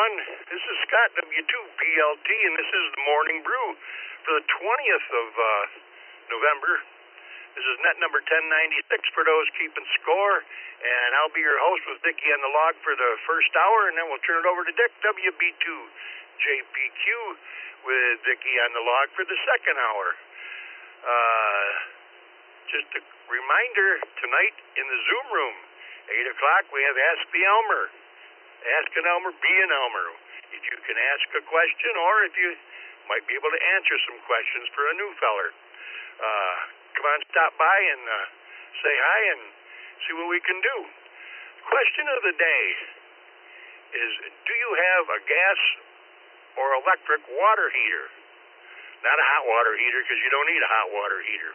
everyone. This is Scott, W2PLT, and this is the Morning Brew for the 20th of November. This is net number 1096 for those keeping score, and I'll be your host with Dickie on the log for the first hour, and then we'll turn it over to Dick, WB2JPQ, with Dickie on the log for the second hour. Just a reminder, tonight in the Zoom room, 8 o'clock, we have Ask the Elmer. Ask an Elmer, be an Elmer. If you can ask a question, or if you might be able to answer some questions for a new feller. Come on, stop by and say hi and see what we can do. Question of the day is, do you have a gas or electric water heater? Not a hot water heater, because you don't need a hot water heater.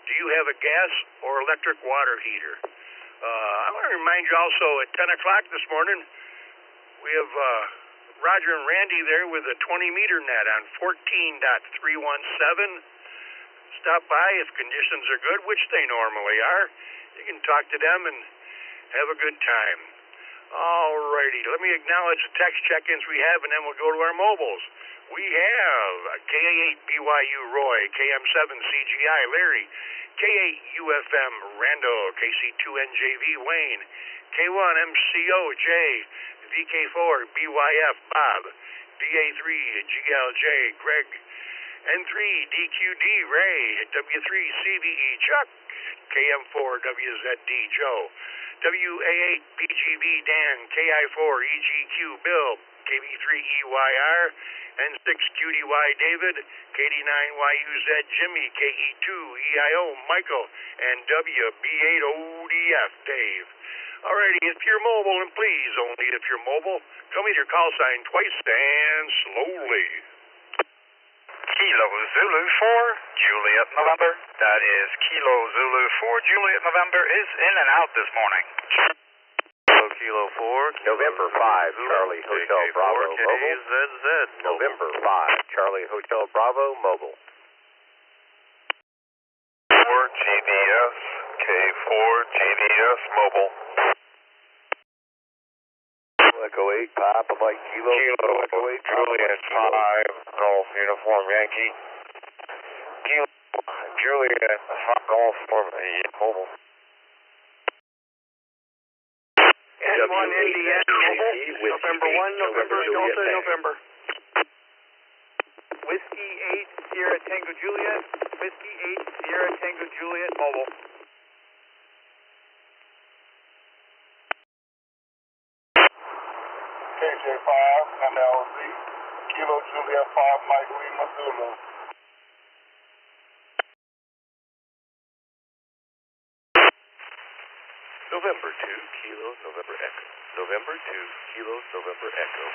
Do you have a gas or electric water heater? I want to remind you also at 10 o'clock this morning, we have Roger and Randy there with a 20-meter net on 14.317. Stop by if conditions are good, which they normally are. You can talk to them and have a good time. All righty, let me acknowledge the text check-ins we have, and then we'll go to our mobiles. We have KA8BYU Roy, KM7CGI Larry, K8UFM Rando, KC2NJV Wayne, K1MCO Jay, VK4BYF Bob, DA3GLJ Greg, N3DQD Ray, W3CVE Chuck, KM4WZD Joe, WA8BGV Dan, KI4EGQ Bill, KB3EYR, N6QDY David, KD9YUZ Jimmy, KE2EIO Michael, and WB8ODF Dave. Alrighty, if you're mobile, and please only if you're mobile, come with your call sign twice and slowly. Kilo Zulu 4, Juliet November. That is Kilo Zulu 4, Juliet November is in and out this morning. Kilo 4, November 5, Charlie Hotel Bravo Mobile. November 5, Charlie Hotel Bravo Mobile. 4 GDS, K4 GDS Mobile. Echo 8, Papa Mike Kilo. Echo 8, Juliet 5, Golf Uniform Yankee. Kilo, Juliet 5, Golf Mobile. N1 Indiana Mobile, November 1, November, Delta, November. Whiskey 8, Sierra Tango Juliet, Whiskey 8, Sierra Tango Juliet Mobile. KJ5, MLZ, Kilo Juliet 5, Mike Lima Zulu. November 2, Kilo November Echo. November 2, Kilo November Echo.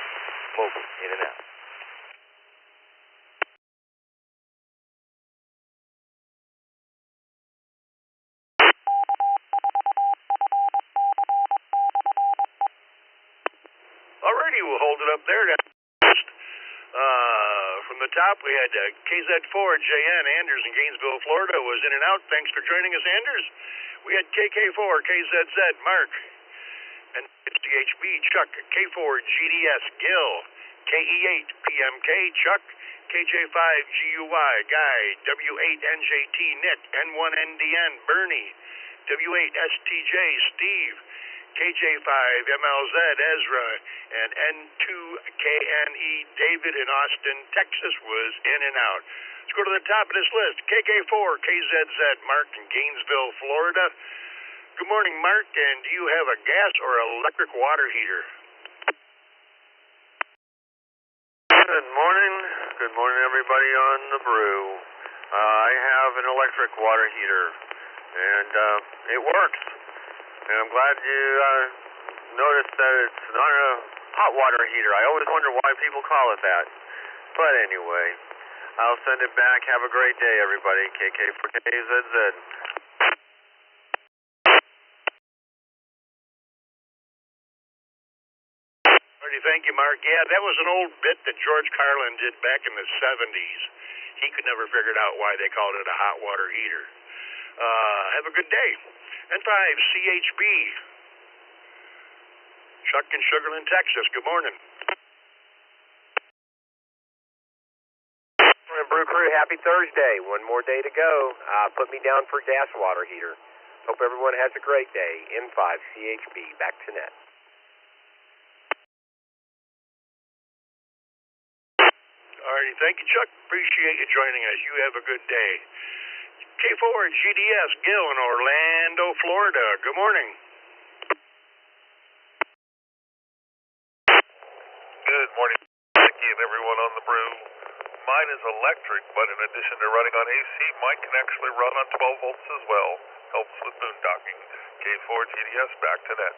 Mobile, in and out. Alrighty, we'll hold it up there. From the top, we had KZ4JN Anders in Gainesville, Florida, was in and out. Thanks for joining us, Anders. We had KK4 KZZ Mark, and CHB Chuck, K4 GDS Gil, KE8 PMK Chuck, KJ5 GUY Guy, W8NJT Nick, N1NDN Bernie, W8 STJ Steve, KJ5 MLZ Ezra, and N2KNE David in Austin, Texas was in and out. Let's go to the top of this list. KK4 KZZ Mark in Gainesville, Florida. Good morning, Mark, and do you have a gas or electric water heater? Good morning. Good morning, everybody on the brew. I have an electric water heater, and it works. And I'm glad you noticed that it's not a hot water heater. I always wonder why people call it that. But anyway, I'll send it back. Have a great day, everybody. KK4KZZ. Thank you, Mark. Yeah, that was an old bit that George Carlin did back in the 70s. He could never figure out why they called it a hot water heater. Have a good day. N5 CHB. Chuck in Sugarland, Texas. Good morning. crew, happy Thursday. One more day to go. Put me down for gas water heater. Hope everyone has a great day. M5CHB, back to net. Alrighty, thank you, Chuck. Appreciate you joining us. You have a good day. K4 GDS, Gil in Orlando, Florida. Good morning. Good morning, Nicky and everyone on the brew. Mine is electric, but in addition to running on AC, mine can actually run on 12 volts as well. Helps with boondocking. K4 GDS, back to net.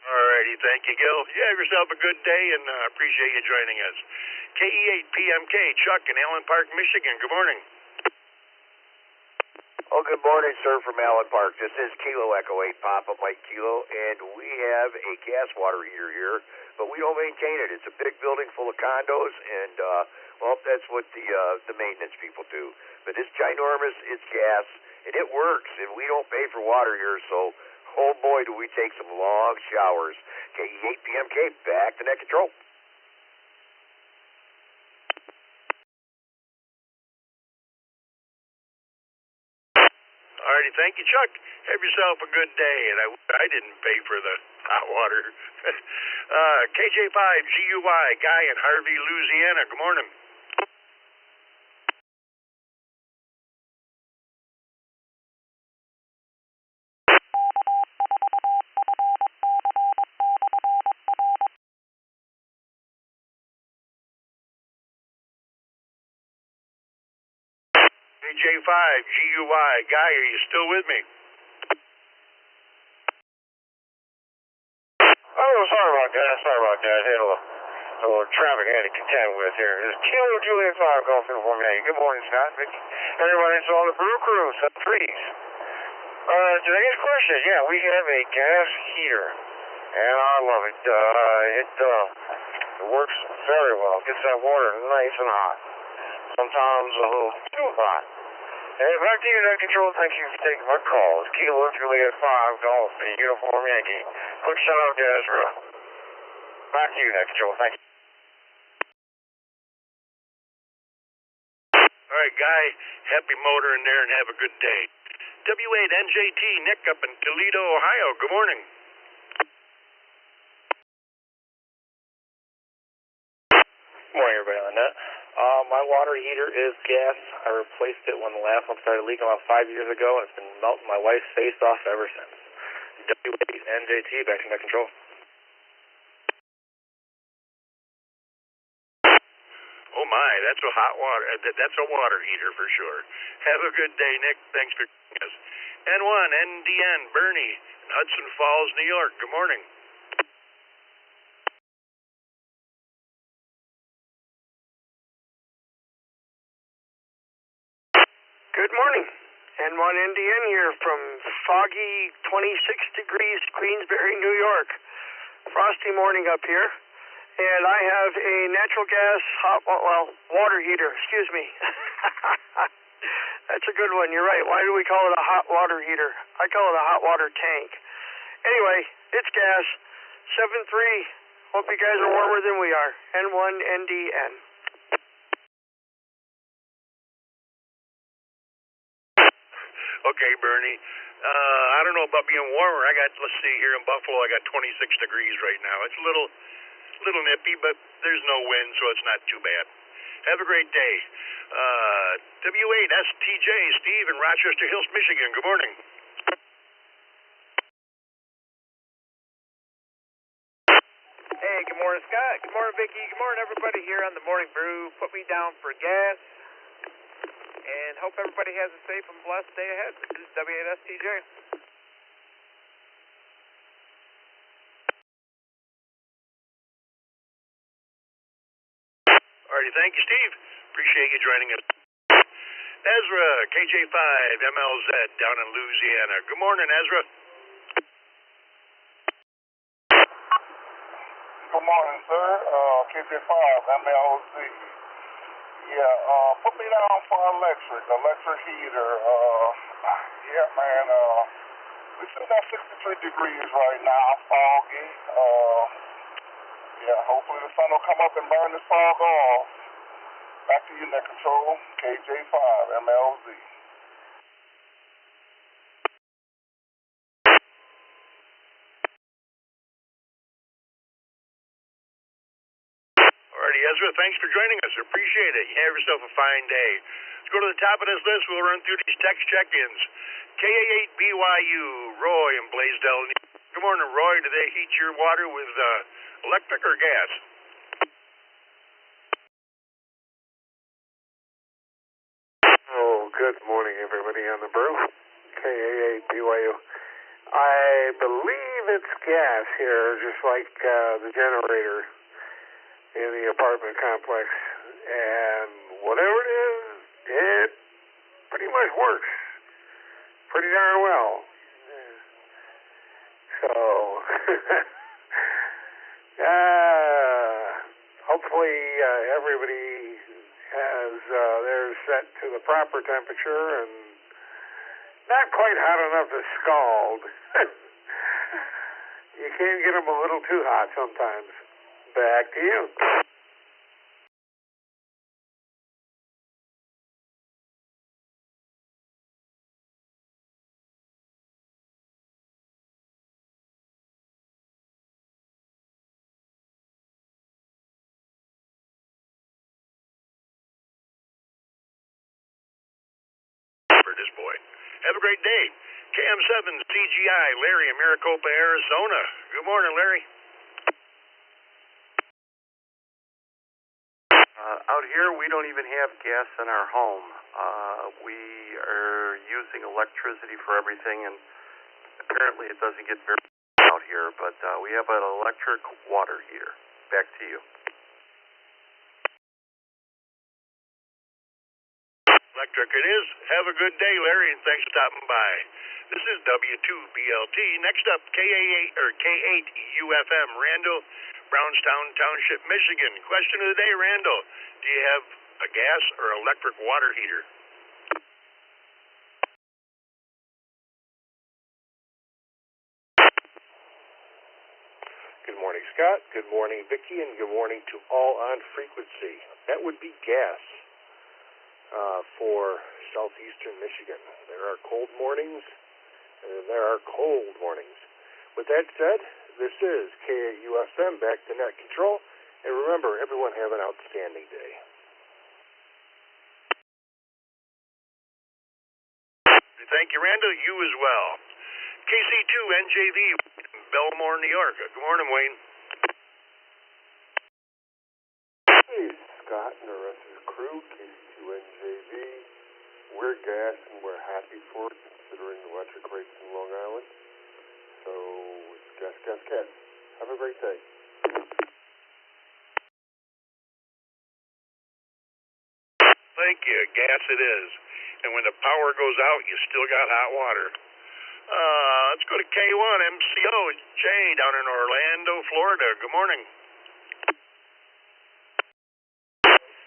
Alrighty, thank you, Gil. You have yourself a good day, and appreciate you joining us. KE8PMK, Chuck in Allen Park, Michigan. Good morning. Oh, good morning, sir, from Allen Park. This is Kilo Echo 8 Papa Mike Kilo, and we have a gas water heater here, but we don't maintain it. It's a big building full of condos, and, well, that's what the maintenance people do. But it's ginormous, it's gas, and it works, and we don't pay for water here, so, oh boy, do we take some long showers. KE8PMK, back to net control. Alrighty, thank you, Chuck. Have yourself a good day, and I didn't pay for the hot water. KJ5GUY, Guy in Harvey, Louisiana. Good morning. KJ5GUY, Guy, are you still with me? Oh, sorry about that. Had a little traffic I had to contend with here. This is Kilo Juliet 5 Golf Uniform Ney. Good morning, Scott. Everybody, it's all the brew crew, some trees. Today's question is, yeah, we have a gas heater, and I love it. It works very well. Gets that water nice and hot. Sometimes a little too hot. Hey, back to you, net control. Thank you for taking my call. It's Kilo Juliet 5 Golf Uniform Yankee. Quick shout out to Ezra. Back to you, net control. Thank you. All right, Guy, happy motor in there and have a good day. W8NJT, Nick up in Toledo, Ohio. Good morning. Good morning, everybody on that. My water heater is gas. I replaced it when the last one started leaking about 5 years ago, and it's been melting my wife's face off ever since. W8NJT, back to net control. Oh my, that's a hot water. That's a water heater for sure. Have a good day, Nick. Thanks for joining us. N1, NDN, Bernie, in Hudson Falls, New York. Good morning. Good morning. N1NDN here from foggy 26 degrees Queensbury, New York. Frosty morning up here. And I have a natural gas water heater, excuse me. That's a good one, you're right. Why do we call it a hot water heater? I call it a hot water tank. Anyway, it's gas. 7-3. Hope you guys are warmer than we are. N1NDN. Okay, Bernie. I don't know about being warmer. Let's see, here in Buffalo, I got 26 degrees right now. It's a little nippy, but there's no wind, so it's not too bad. Have a great day. W8STJ, Steve in Rochester Hills, Michigan. Good morning. Hey, good morning, Scott. Good morning, Vicki. Good morning, everybody here on the Morning Brew. Put me down for gas. And hope everybody has a safe and blessed day ahead. This is W8STJ. Alrighty, thank you, Steve. Appreciate you joining us. Ezra, KJ5, MLZ, down in Louisiana. Good morning, Ezra. Good morning, sir. KJ5, MLZ. Yeah, put me down for electric heater. Yeah, man, we still got 63 degrees right now, foggy. Yeah, hopefully the sun will come up and burn this fog off. Back to you, Net Control, KJ5, MLZ. Alrighty, Ezra, thanks for joining us. Appreciate it. You have yourself a fine day. Let's go to the top of this list. We'll run through these text check-ins. KA8BYU, Roy in Blaisdell. Good morning, Roy. Do they heat your water with electric or gas? Oh, good morning, everybody on the brew. KA8BYU. I believe it's gas here, just like the generator in the apartment complex. And whatever it is, it pretty much works pretty darn well. So, hopefully everybody has theirs set to the proper temperature and not quite hot enough to scald. You can get them a little too hot sometimes. Back to you. This boy. Have a great day. KM7 CGI, Larry in Maricopa, Arizona. Good morning, Larry. Out here, we don't even have gas in our home. We are using electricity for everything, and apparently it doesn't get very out here, but we have an electric water heater. Back to you. Electric it is. Have a good day, Larry, and thanks for stopping by. This is W2BLT. Next up, KA8 or K8UFM, Randall, Brownstown Township, Michigan. Question of the day, Randall. Do you have a gas or electric water heater? Good morning, Scott. Good morning, Vicki, and good morning to all on frequency. That would be gas. For southeastern Michigan. There are cold mornings, and there are cold mornings. With that said, this is KAUFM, back to Net Control, and remember, everyone have an outstanding day. Thank you, Randall. You as well. KC2NJV, Belmore, New York. Good morning, Wayne. Hey, Scott and the rest of the crew, KC2NJV. We're gas and we're happy for it, considering electric rates in Long Island. So, it's gas, gas, gas. Have a great day. Thank you. Gas it is. And when the power goes out, you still got hot water. Let's go to K1MCO, Jay, down in Orlando, Florida. Good morning.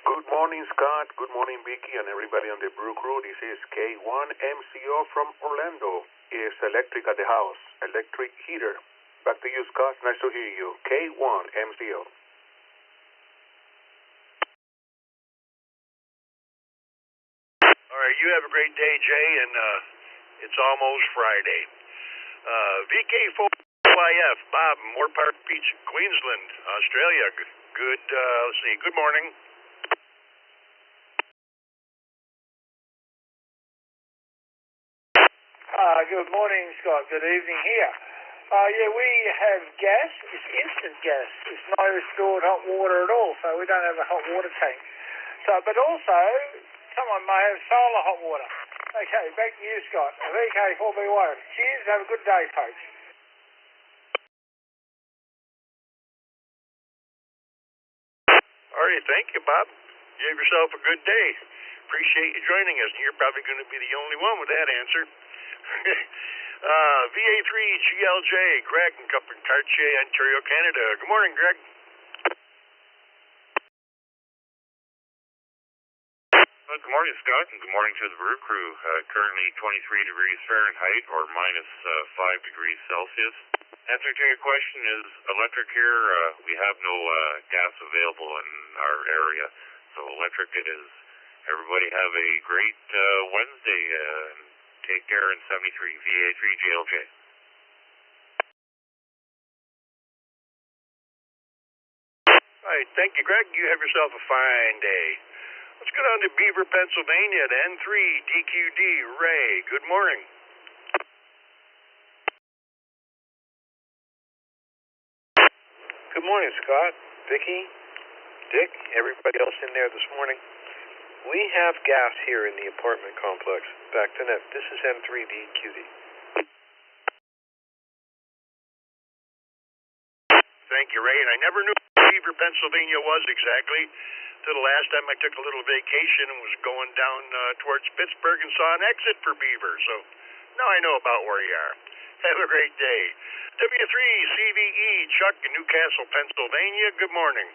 Good morning, Scott. Good morning, Vicky, and everybody on the Brew Crew. This is K1MCO from Orlando. It's electric at the house, electric heater. Back to you, Scott. Nice to hear you. K1MCO. All right, you have a great day, Jay, and it's almost Friday. VK4YF, Bob, Moorpark Beach, Queensland, Australia. Good, let's see, good morning. Good morning, Scott. Good evening here. Yeah, we have gas. It's instant gas. It's no stored hot water at all, so we don't have a hot water tank. So, but also, someone may have solar hot water. Okay, back to you, Scott. VK4B1. Cheers. Have a good day, folks. All right, thank you, Bob. You have yourself a good day. Appreciate you joining us. You're probably going to be the only one with that answer. VA3GLJ, Greg in Cartier, Ontario, Canada. Good morning, Greg. Good morning, Scott, and good morning to the Brew Crew. Currently 23 degrees Fahrenheit or minus 5 degrees Celsius. Answer to your question is electric here. We have no gas available in our area, so electric it is. Everybody have a great Wednesday. Take care in 73 VA3 JLJ. All right, thank you, Greg. You have yourself a fine day. Let's go down to Beaver, Pennsylvania to N3 DQD. Ray, good morning. Good morning, Scott, Vicky, Dick, everybody else in there this morning. We have gas here in the apartment complex. Back to net. This is N3DQD. Thank you, Ray. And I never knew where Beaver, Pennsylvania was exactly till the last time I took a little vacation and was going down towards Pittsburgh and saw an exit for Beaver. So now I know about where you are. Have a great day. W3CVE, Chuck in Newcastle, Pennsylvania. Good morning.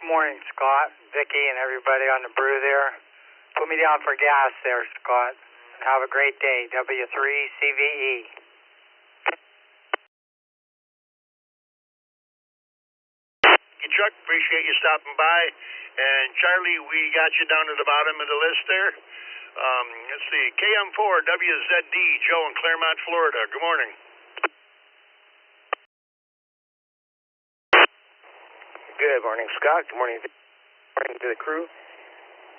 Good morning, Scott, Vicky, and everybody on the brew there. Put me down for gas there, Scott. Have a great day. W3CVE. Chuck, appreciate you stopping by. And Charlie, we got you down at the bottom of the list there. Let's see, KM4WZD, Joe in Claremont, Florida. Good morning. Good morning, Scott. Good morning to the crew.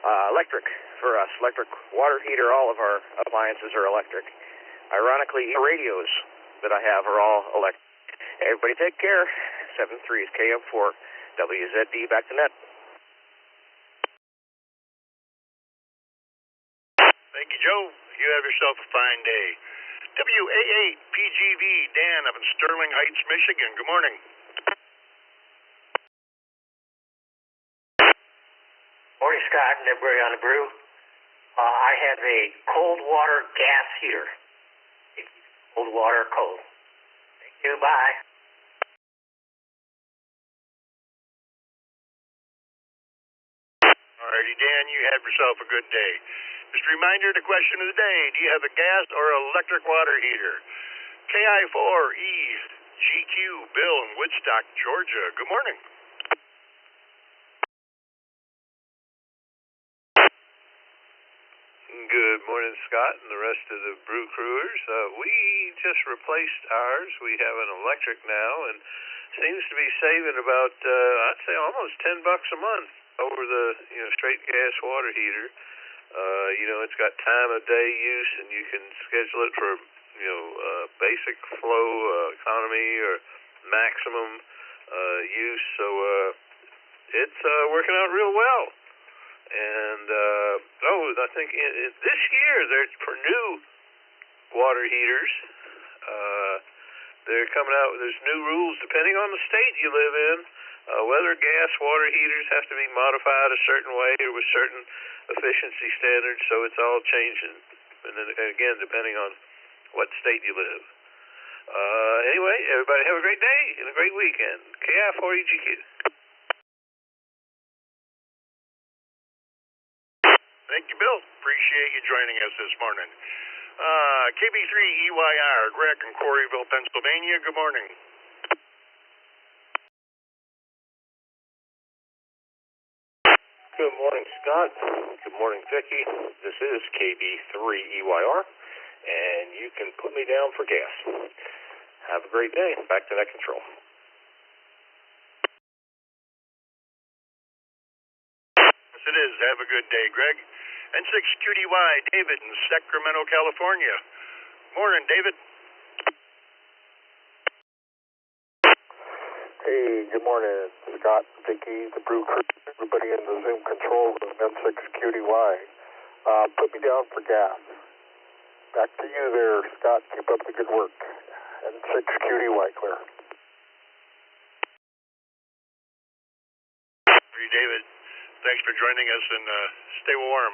Electric for us. Electric water heater. All of our appliances are electric. Ironically, the radios that I have are all electric. Everybody take care. 73 is KM4 WZD. Back to net. Thank you, Joe. You have yourself a fine day. WA8PGV, Dan up in Sterling Heights, Michigan. Good morning. Morning, Scott, and everybody on the brew. I have a cold water gas heater. Cold water, cold. Thank you, bye. Alrighty, Dan, you have yourself a good day. Just a reminder, the question of the day, do you have a gas or electric water heater? KI4EGQ, Bill in Woodstock, Georgia. Good morning. Good morning, Scott, and the rest of the brew crewers. We just replaced ours. We have an electric now, and seems to be saving about, I'd say, almost $10 a month over the straight gas water heater. It's got time of day use, and you can schedule it for basic flow economy or maximum use. So it's working out real well. And I think this year for new water heaters, they're coming out. There's new rules depending on the state you live in. Whether gas water heaters have to be modified a certain way or with certain efficiency standards, so it's all changing. And then again, depending on what state you live. Anyway, everybody have a great day and a great weekend. KI4EGQ. Thank you, Bill. Appreciate you joining us this morning. KB3EYR, Greg in Quarryville, Pennsylvania. Good morning. Good morning, Scott. Good morning, Vicky. This is KB3EYR, and you can put me down for gas. Have a great day. Back to net control. Yes, it is. Have a good day, Greg. N6QDY, David in Sacramento, California. Morning, David. Hey, good morning, Scott, Vicky, the brew crew, everybody in the Zoom control room, N6QDY. Put me down for gas. Back to you there, Scott. Keep up the good work. N6QDY, clear. Hey, David. Thanks for joining us, and stay warm.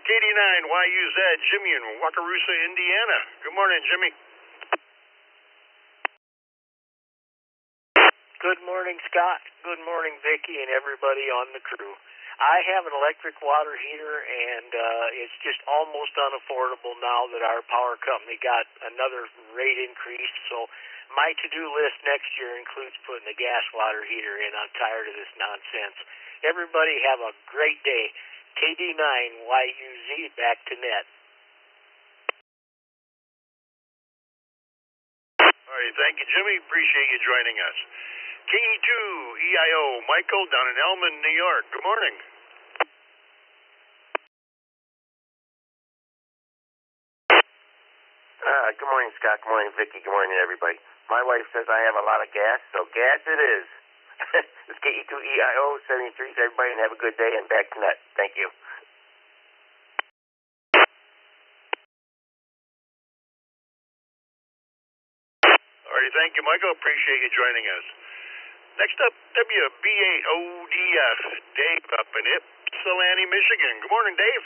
KD9YUZ, Jimmy in Wakarusa, Indiana. Good morning, Jimmy. Good morning, Scott. Good morning, Vicky, and everybody on the crew. I have an electric water heater, and it's just almost unaffordable now that our power company got another rate increase. So my to-do list next year includes putting a gas water heater in. I'm tired of this nonsense. Everybody have a great day. KD9YUZ back to net. All right, thank you, Jimmy. Appreciate you joining us. K2EIO, Michael down in Elman, New York. Good morning. Good morning, Scott. Good morning, Vicky. Good morning, everybody. My wife says I have a lot of gas, so gas it is. This is KE2EIO 73. Everybody, and have a good day, and back to net. Thank you. All right, thank you, Michael. Appreciate you joining us. Next up, WBAODF, Dave up in Ypsilanti, Michigan. Good morning, Dave.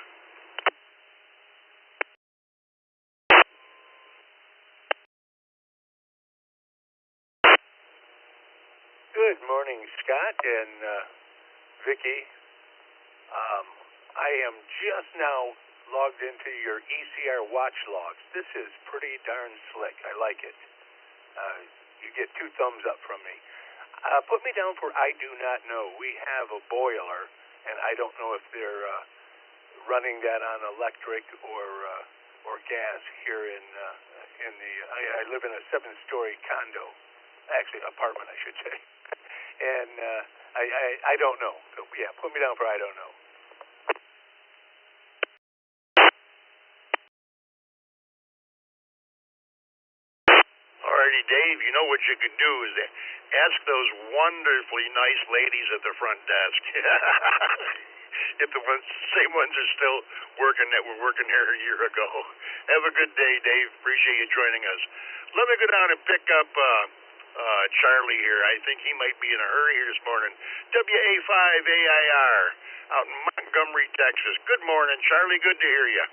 Good morning, Scott and Vicky. I am just now logged into your ECR watch logs. This is pretty darn slick. I like it. You get 2 thumbs up from me. Put me down for I do not know. We have a boiler, and I don't know if they're running that on electric or gas here in the. I live in a 7-story condo, actually apartment, I should say, and I don't know. So yeah, put me down for I don't know. Alrighty, Dave, you know what you can do is ask those wonderfully nice ladies at the front desk if the same ones are still working that were working there a year ago. Have a good day, Dave. Appreciate you joining us. Let me go down and pick up Charlie here. I think he might be in a hurry here this morning. WA5AIR out in Montgomery, Texas. Good morning, Charlie. Good to hear you.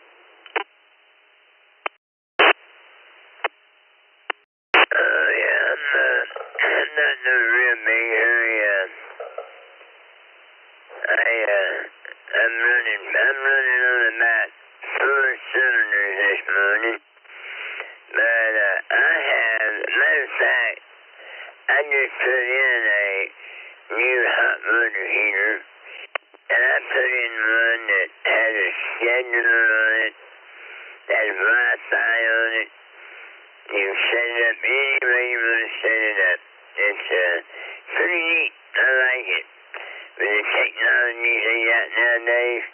I'm not in a real big hurry. I'm running on about 4 cylinders this morning. But matter of fact, I just put in a new hot water heater, and I put in one that has a schedule on it, has Wi-Fi on it. You can set it up any way you want to set it up. It's pretty neat. I like it. With the technology they got nowadays,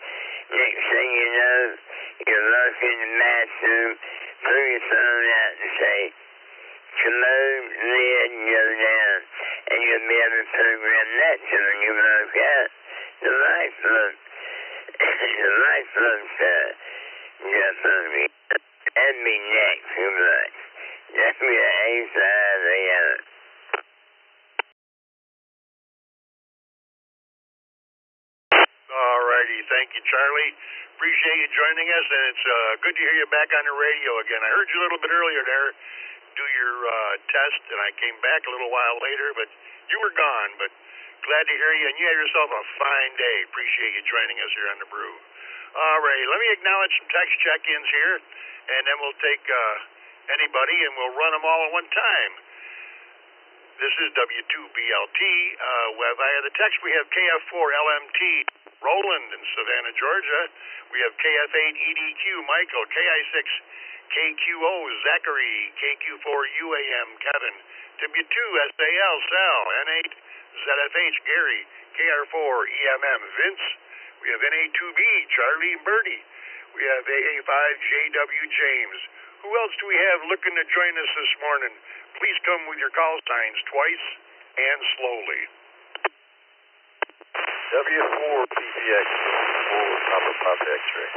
next thing you know, you're locked in the bathroom, pull your phone out and say, commode lid and go down, and you'll be able to program that to when you walk out. The light bulb, jump on me. That'd be next too much. WA5AIR. Alrighty, thank you, Charlie. Appreciate you joining us, and it's good to hear you back on the radio again. I heard you a little bit earlier there do your test, and I came back a little while later, but you were gone. But glad to hear you, and you had yourself a fine day. Appreciate you joining us here on the Brew. Alrighty, let me acknowledge some text check-ins here, and then we'll take anybody, and we'll run them all at one time. This is W2BLT. Via the text, we have KF4LMT, Roland in Savannah, Georgia. We have KF8EDQ, Michael, KI6KQO, Zachary, KQ4UAM, Kevin, W2SAL, Sal, N8ZFH, Gary, KR4EMM, Vince. We have NA2B, Charlie and Birdie. We have AA5JW, James. Who else do we have looking to join us this morning? Please come with your call signs twice and slowly. W4PPX, 4 Papa Papa X-ray.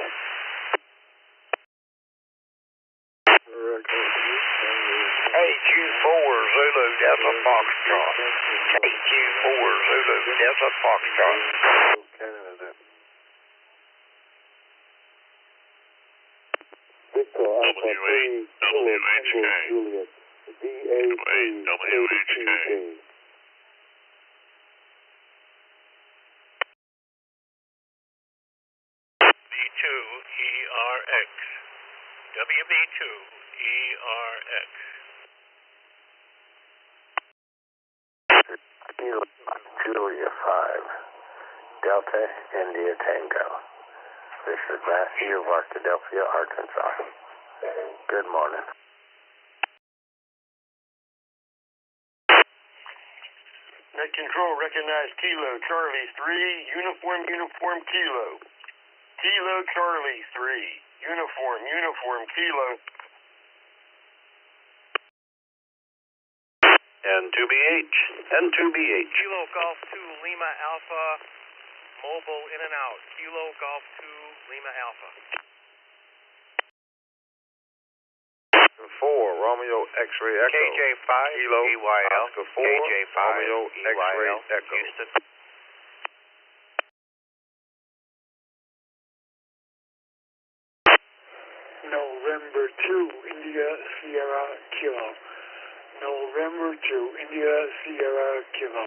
KQ4 Zulu Delta Foxtrot. KQ4 Zulu Delta Foxtrot. WHK. ERX. WB2 ERX. Julia 5, Delta India Tango. This is Matthew of Arkadelphia, Arkansas. Good morning. Net Control, recognize Kilo Charlie 3, Uniform Kilo. Kilo Charlie 3, Uniform Kilo. N2BH. Kilo Golf 2 Lima Alpha, mobile in and out. Kilo Golf 2 Lima Alpha. 4, Romeo X-Ray Echo. KJ5 Kilo EYL. Oscar 4, KJ5 Romeo X-Ray EYL. Echo. Houston. November 2, India Sierra Kilo. November 2, India Sierra Kilo.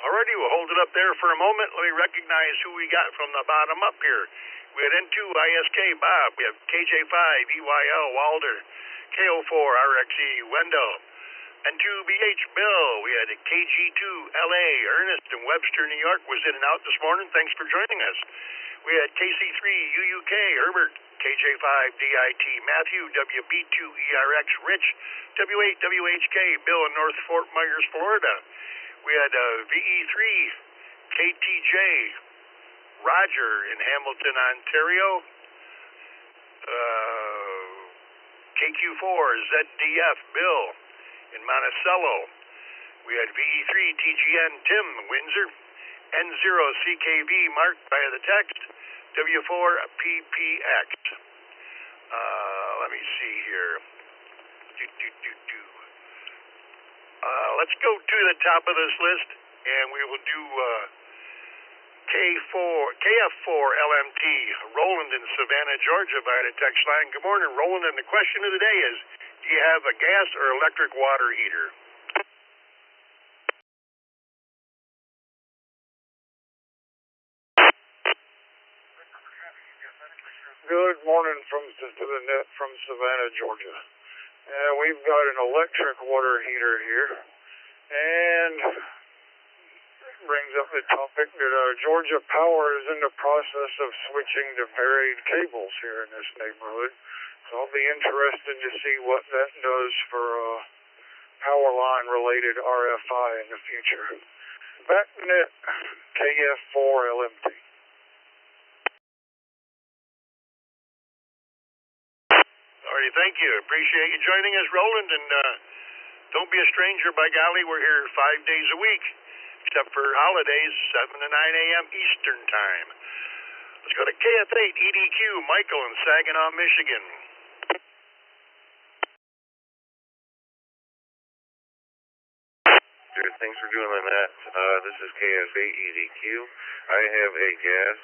Alrighty, we'll hold it up there for a moment. Let me recognize who we got from the bottom up here. We had N2 ISK Bob. We have KJ5 EYL Walder. KO4 RXE Wendell. N2BH Bill. We had KG2 LA Ernest and Webster, New York was in and out this morning. Thanks for joining us. We had KC3 UUK Herbert. KJ5 DIT Matthew. WB2 ERX Rich. W8 WHK Bill in North Fort Myers, Florida. We had VE3 KTJ Roger in Hamilton, Ontario. KQ4 ZDF Bill in Monticello. We had VE3 TGN Tim Windsor. N0 CKV marked by the text. W4 PPX. Let me see here. Let's go to the top of this list, and we will do KF4 LMT, Roland in Savannah, Georgia, via the text line. Good morning, Roland, and the question of the day is, do you have a gas or electric water heater? Good morning from the net from Savannah, Georgia. We've got an electric water heater here, and it brings up the topic that Georgia Power is in the process of switching to buried cables here in this neighborhood. So I'll be interested to see what that does for power line related RFI in the future. Back net KF4 LMT. Alrighty, thank you. Appreciate you joining us, Roland, and don't be a stranger, by golly, we're here 5 days a week, except for holidays, 7 to 9 a.m. Eastern Time. Let's go to KF8 EDQ, Michael in Saginaw, Michigan. Sure, thanks for doing that. This is KF8 EDQ. I have a gas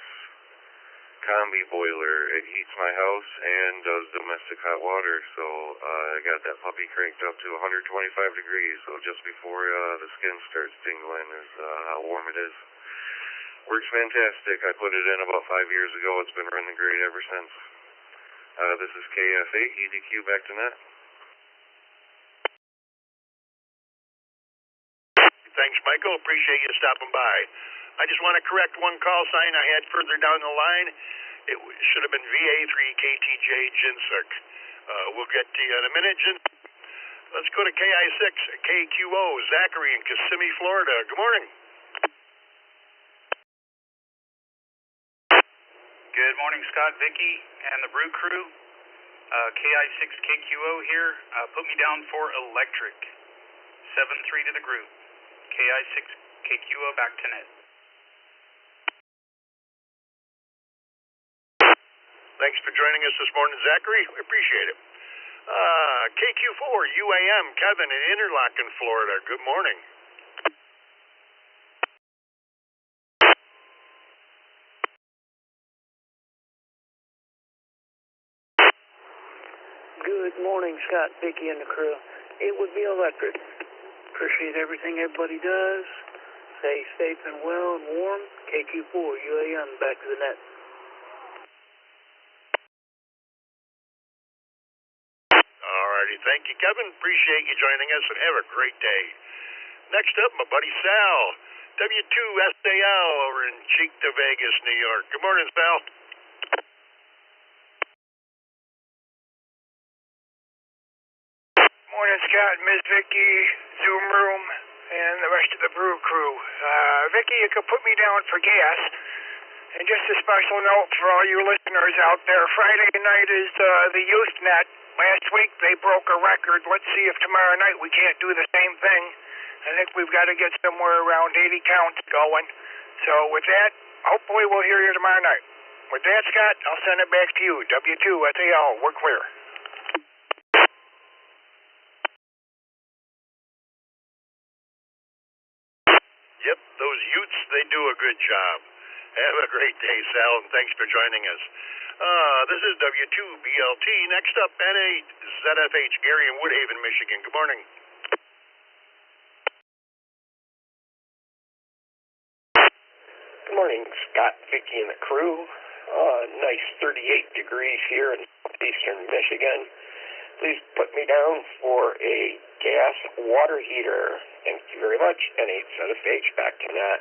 combi boiler. It heats my house and does domestic hot water, so I got that puppy cranked up to 125 degrees, so just before the skin starts tingling is how warm it is. Works fantastic. I put it in about 5 years ago. It's been running great ever since. This is KF8 EDQ, back to net. Thanks, Michael. Appreciate you stopping by. I just want to correct one call sign I had further down the line. It should have been VA3 KTJ Jinsuk. We'll get to you in a minute, Jin. Let's go to KI6 KQO Zachary in Kissimmee, Florida. Good morning. Good morning, Scott, Vicky, and the Brew Crew. KI6 KQO here. Put me down for electric. 7-3 to the group. KI6 KQO, back to net. Thanks for joining us this morning, Zachary. We appreciate it. KQ4 UAM Kevin in Interlaken, Florida. Good morning. Good morning, Scott, Vicky, and the crew. It would be electric. Appreciate everything everybody does. Stay safe and well and warm. KQ4, UAM, back to the net. Alrighty, thank you, Kevin. Appreciate you joining us, and have a great day. Next up, my buddy Sal, W2SAL over in Cheekta, Vegas, New York. Good morning, Sal. Morning, Scott, Miss Vicky, Zoom Room, and the rest of the brew crew. Vicky, you could put me down for gas. And just a special note for all you listeners out there, Friday night is the Youth Net. Last week they broke a record. Let's see if tomorrow night we can't do the same thing. I think we've got to get somewhere around 80 counts going. So with that, hopefully we'll hear you tomorrow night. With that, Scott, I'll send it back to you. W2SAL, we're clear. Yep, those Utes, they do a good job. Have a great day, Sal, and thanks for joining us. This is W2BLT. Next up, N8ZFH, Gary in Woodhaven, Michigan. Good morning. Good morning, Scott, Vicky, and the crew. Nice 38 degrees here in southeastern Michigan. Please put me down for a gas water heater. Thank you very much. N8ZFH, back to net.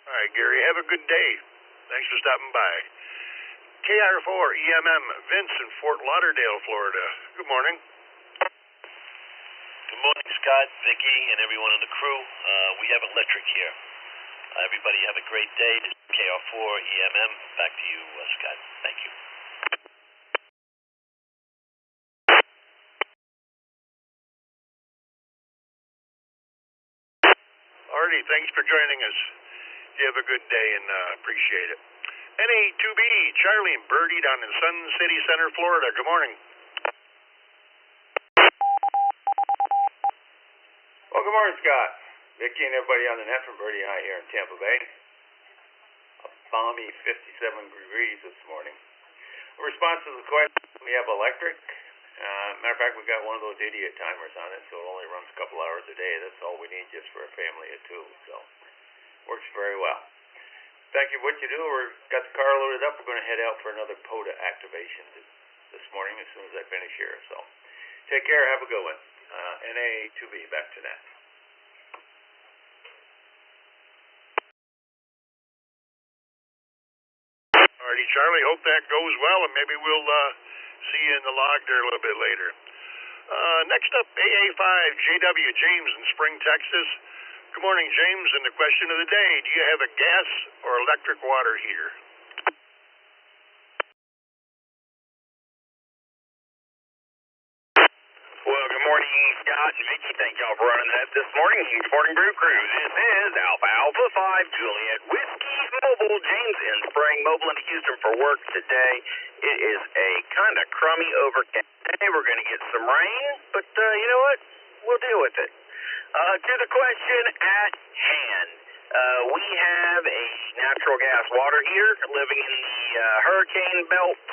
All right, Gary, have a good day. Thanks for stopping by. KR4 EMM, Vince in Fort Lauderdale, Florida. Good morning. Good morning, Scott, Vicky, and everyone on the crew. We have electric here. Everybody have a great day. This is KR4 EMM. Back to you, Scott. Thank you. Alrighty, thanks for joining us. You have a good day and appreciate it. NA2B, Charlie and Birdie down in Sun City Center, Florida. Good morning. Well, good morning, Scott. Vicky and everybody on the net from Birdie and I here in Tampa Bay. A balmy 57 degrees this morning. In response to the question, we have electric. Matter of fact, we got one of those idiot timers on it, so it only runs a couple hours a day. That's all we need just for a family of two, so works very well. Thank you for what you do. We've got the car loaded up. We're going to head out for another POTA activation this morning as soon as I finish here. So take care. Have a good one. NA2B, back to that. Alrighty, Charlie, hope that goes well, and maybe we'll see you in the log there a little bit later. Next up, AA5JW, James in Spring, Texas. Good morning, James, and the question of the day, do you have a gas or electric water heater? Well, good morning, Scott and Vicky. Thank y'all for running that this morning. Good morning, Brew Crew. This is Alpha Alpha 5 Juliet Whiskey Mobile. James in Spring, mobile into Houston for work today. It is a kind of crummy overcast day. We're going to get some rain, but you know what? We'll deal with it. To the question at hand. We have a natural gas water heater living in the hurricane belt.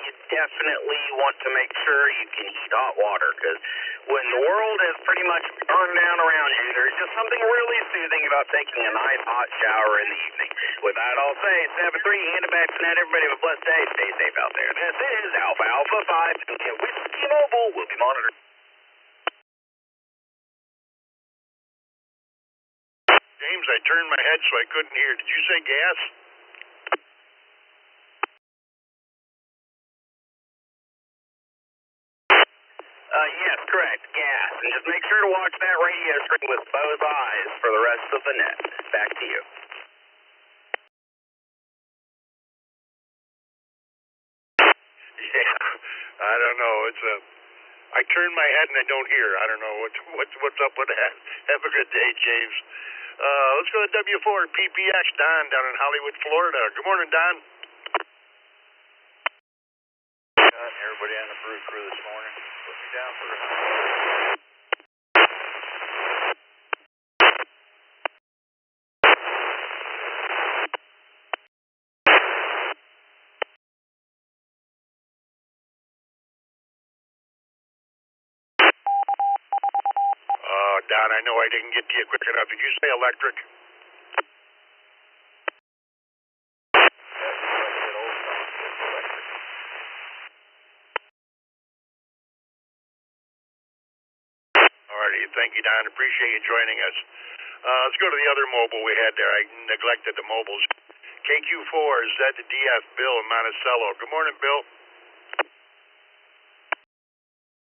You definitely want to make sure you can heat hot water, because when the world is pretty much burned down around you, there's just something really soothing about taking a nice hot shower in the evening. With that, I'll say 7-3, hand it back to net. Everybody have a blessed day. Stay safe out there. This is Alpha Alpha 5 Juliet Whiskey Mobile. Will be monitored. James, I turned my head so I couldn't hear. Did you say gas? Yes, correct. Gas. And just make sure to watch that radio screen with both eyes for the rest of the net. Back to you. Yeah, I don't know. I turn my head and I don't hear. I don't know what's up with that. Have a good day, James. Let's go to W4 PPX, Don, down in Hollywood, Florida. Good morning, Don. Everybody on the brew crew this morning. Put me down for Don, I know I didn't get to you quick enough. Did you say electric? Alrighty, thank you, Don. Appreciate you joining us. Let's go to the other mobile we had there. I neglected the mobiles. KQ4 is that the DF Bill in Monticello. Good morning, Bill.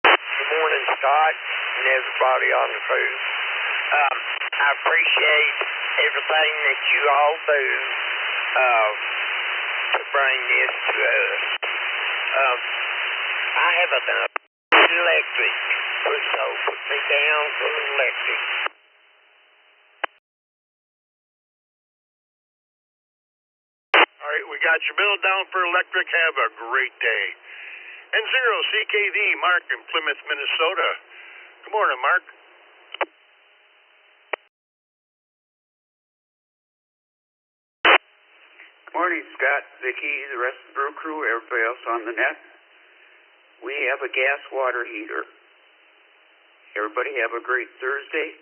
Good morning, Scott, and everybody on the crew. I appreciate everything that you all do to bring this to us. I have enough electric, so put me down for electric. All right, we got your bill down for electric. Have a great day. N0CKV, Mark in Plymouth, Minnesota. Good morning, Mark. Good morning, Scott, Vicky, the rest of the brew crew, everybody else on the net. We have a gas water heater. Everybody have a great Thursday.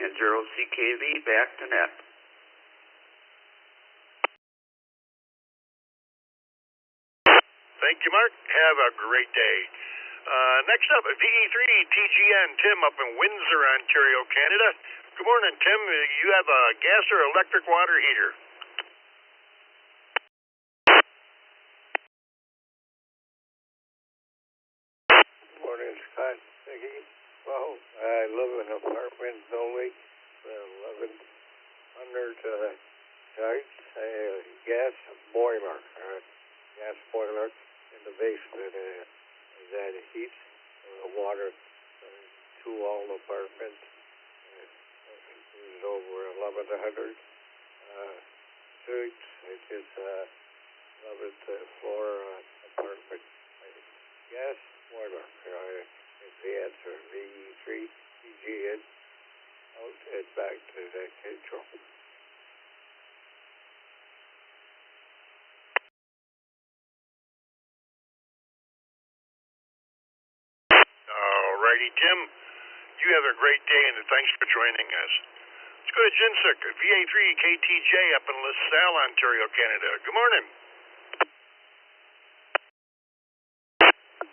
N0CKV, back to net. Thank you, Mark. Have a great day. Next up, VE3TGN, Tim up in Windsor, Ontario, Canada. Good morning, Tim. You have a gas or electric water heater? Good morning, Scott. Vicky. Well, I live in an apartment only, 1,100 yards, gas boiler. Gas boiler in the basement that heats the water to all the apartments. It's over 1,100 suites. It is 11th floor apartment. Gas boiler is the answer. VE3TGN out and back to that control. Alrighty, Tim. You have a great day, and thanks for joining us. Let's go to Jinsuk, VA3KTJ up in LaSalle, Ontario, Canada. Good morning.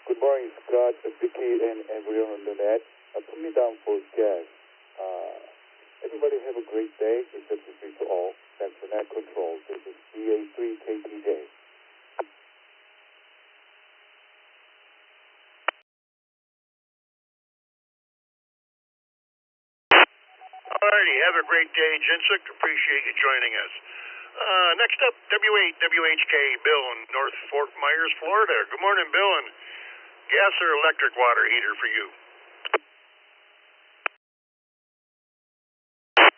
Good morning, Scott, Vicky, and everyone on the net. Put me down for gas. Everybody have a great day. It's good to see you all. Thanks for net control. This is VA3KTJ. Alrighty, have a great day, Jinsuk. Appreciate you joining us. Next up, W8WHK, Bill in North Fort Myers, Florida. Good morning, Bill, and gas or electric water heater for you?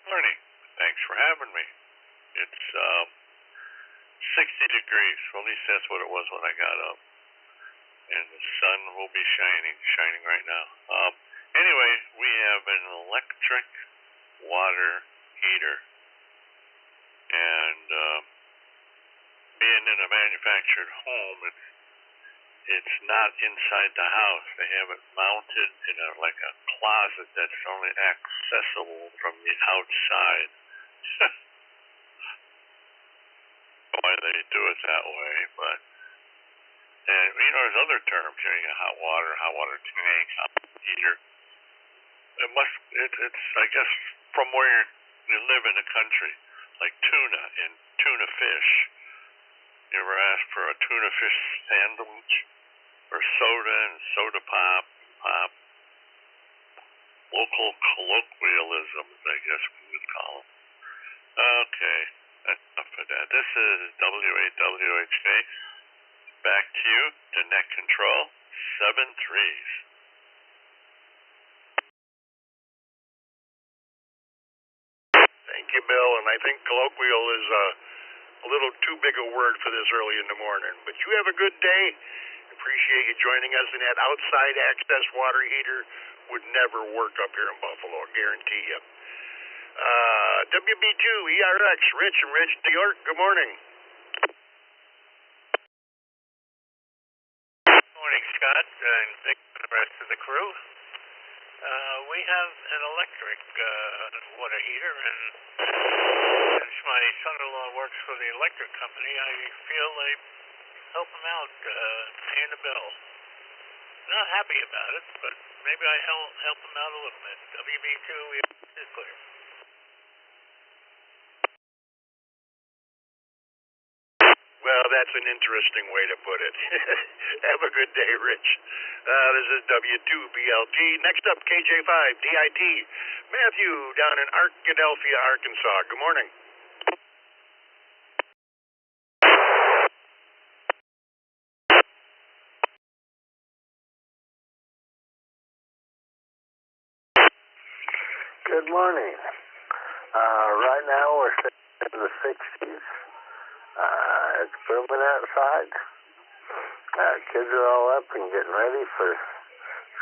Morning. Thanks for having me. It's 60 degrees. Well, at least that's what it was when I got up. And the sun will be shining right now. Anyway, we have an electric water heater. And being in a manufactured home, it's not inside the house. They have it mounted in like a closet that's only accessible from the outside. Why they do it that way, but and there's other terms. You got hot water tank, hot heater. It's I guess from where you live in the country, like tuna and tuna fish. You ever ask for a tuna fish sandwich? Or soda and soda pop. Local colloquialisms, I guess we would call them. Okay, that's enough of that. This is W8WHK. Back to you to net control, 7-3s. Thank you, Bill, and I think colloquial is a little too big a word for this early in the morning. But you have a good day. Appreciate you joining us. And that outside access water heater would never work up here in Buffalo, I guarantee you. WB2ERX, Rich in Ridge, New York. Good morning. Good morning, Scott, and the rest of the crew. We have an electric water heater, and since my son-in-law works for the electric company, I feel they help him out paying the bill. Not happy about it, but maybe I help him out a little bit. WB2 is clear. Well, that's an interesting way to put it. Have a good day, Rich. This is W2BLT. Next up, KJ5DIT. Matthew down in Arkadelphia, Arkansas. Good morning. Good morning. Right now we're sitting in the 60s. It's booming outside. Kids are all up and getting ready for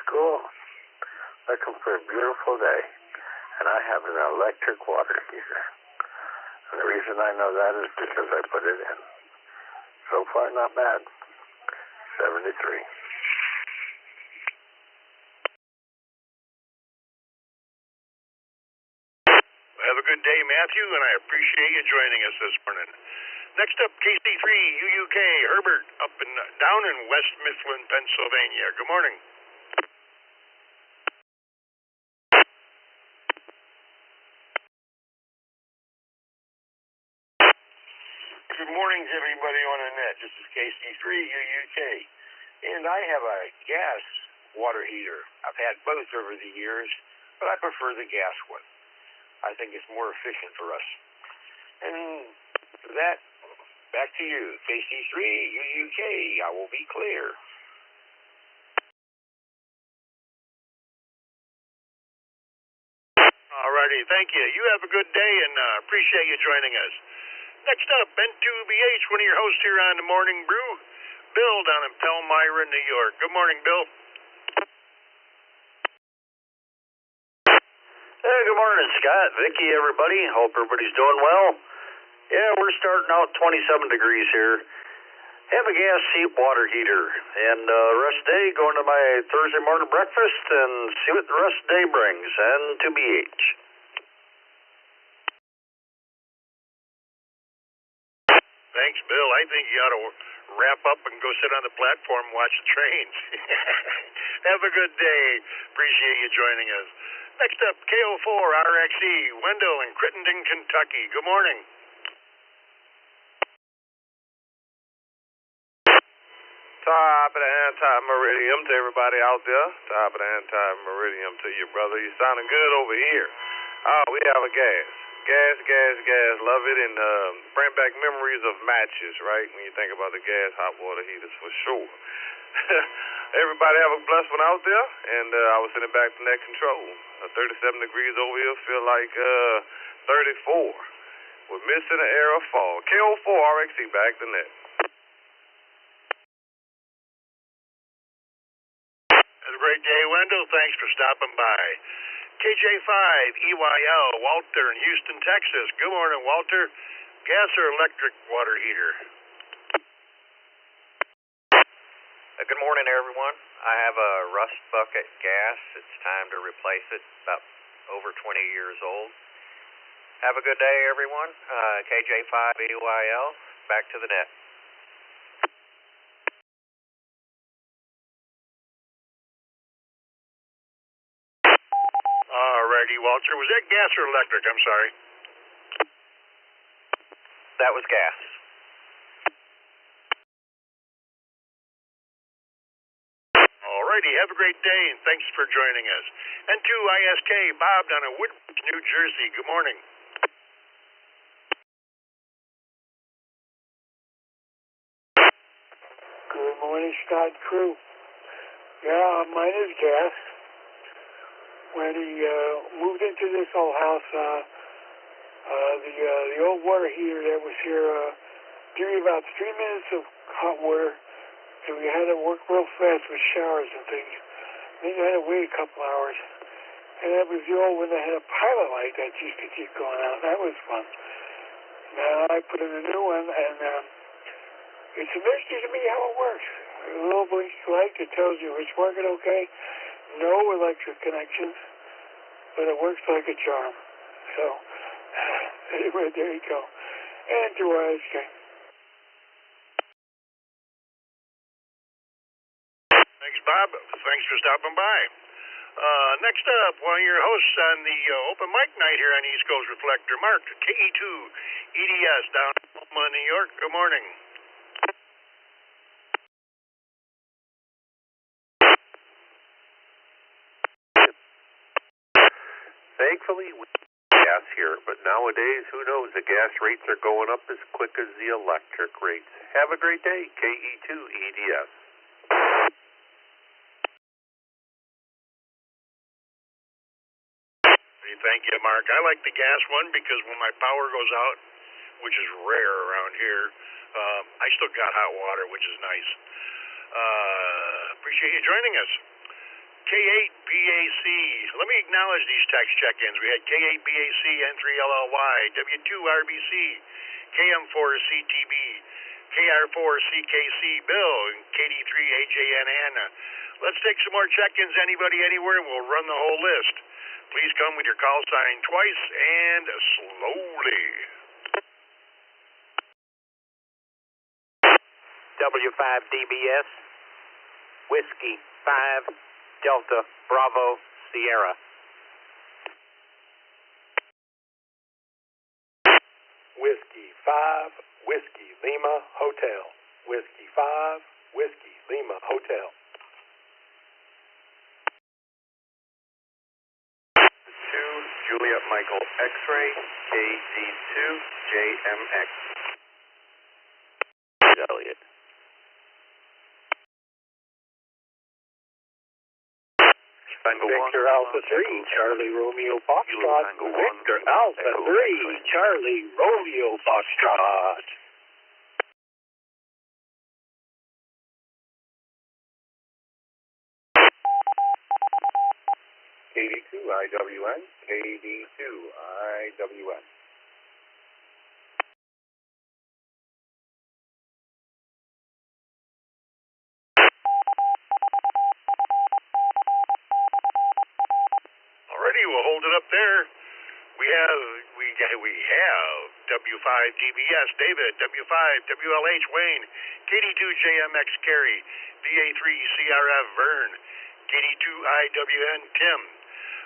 school. Looking for a beautiful day. And I have an electric water heater. And the reason I know that is because I put it in. So far, not bad. 73. Have a good day, Matthew, and I appreciate you joining us this morning. Next up, KC3 UUK, Herbert, down in West Mifflin, Pennsylvania. Good morning. Good morning, everybody on the net. This is KC3 UUK, and I have a gas water heater. I've had both over the years, but I prefer the gas one. I think it's more efficient for us. And for that, back to you, KC3 UUK. I will be clear. Alrighty, thank you. You have a good day, and appreciate you joining us. Next up, N2BH, one of your hosts here on the Morning Brew, Bill down in Palmyra, New York. Good morning, Bill. Hey, good morning, Scott, Vicky, everybody. Hope everybody's doing well. Yeah, we're starting out 27 degrees here. Have a gas seat water heater. And rest of the day, going to my Thursday morning breakfast and see what the rest of the day brings. N2BH. Thanks, Bill. I think you ought to wrap up and go sit on the platform and watch the trains. Have a good day. Appreciate you joining us. Next up, KO4RXE, Wendell in Crittenden, Kentucky. Good morning. Top of the anti-meridium to everybody out there. Top of the anti-meridium to you, brother. You sounding good over here. We have a gas. Gas. Love it, and bring back memories of matches, right? When you think about the gas hot water heaters, for sure. Everybody have a blessed one out there, and I was sitting back to net control. 37 degrees over here, feel like 34. We're missing an air of fall. KO4RXE, back to net. Have a great day, Wendell. Thanks for stopping by. KJ5EYL, Walter in Houston, Texas. Good morning, Walter. Gas or electric water heater? Good morning, everyone. I have a rust bucket gas. It's time to replace it. About over 20 years old. Have a good day, everyone. KJ5EYL, back to the net. Alrighty, Walter. Was that gas or electric? I'm sorry. That was gas. Alrighty, have a great day, and thanks for joining us. N2ISK, Bob down in Woodbridge, New Jersey. Good morning. Good morning, Scott crew. Yeah, mine is gas. When he moved into this old house, the old water heater that was here gave me about 3 minutes of hot water, and we had to work real fast with showers and things. Then you had to wait a couple hours. And that was the old one that had a pilot light that used to keep going out. That was fun. Now I put in a new one, and it's a mystery to me how it works. A little blink light that tells you it's working okay. no electric connections, but it works like a charm. So, anyway, there you go. And to our ice cream. Thanks, Bob. Thanks for stopping by. Next up, one of your hosts on the open mic night here on East Coast Reflector, Mark, KE2 EDS down in Oklahoma, New York. Good morning. Thankfully, we have gas here, but nowadays, who knows, the gas rates are going up as quick as the electric rates. Have a great day, KE2 EDS. Thank you, Mark. I like the gas one because when my power goes out, which is rare around here, I still got hot water, which is nice. Appreciate you joining us. K8BAC. Let me acknowledge these text check-ins. We had K8BAC, N3LLY, W2RBC, KM4CTB, KR4CKC, Bill, and KD3AJN, Anna. Let's take some more check-ins, anybody, anywhere, and we'll run the whole list. Please come with your call sign twice and slowly. W5DBS, Whiskey 5, Delta, Bravo, Sierra. Whiskey 5, Whiskey Lima Hotel. Whiskey 5, Whiskey Lima Hotel. Juliet Michael X-Ray, KD2 JMX. Elliot. Victor Alpha 3, Charlie Romeo Foxtrot. Victor Alpha 3, Charlie Romeo Foxtrot. 82 IWN, KD2 IWN. Alrighty, we'll hold it up there. We have W5DBS David, W5 WLH Wayne, KD2 JMX Carey, VA3 CRF Vern, KD2 IWN Tim.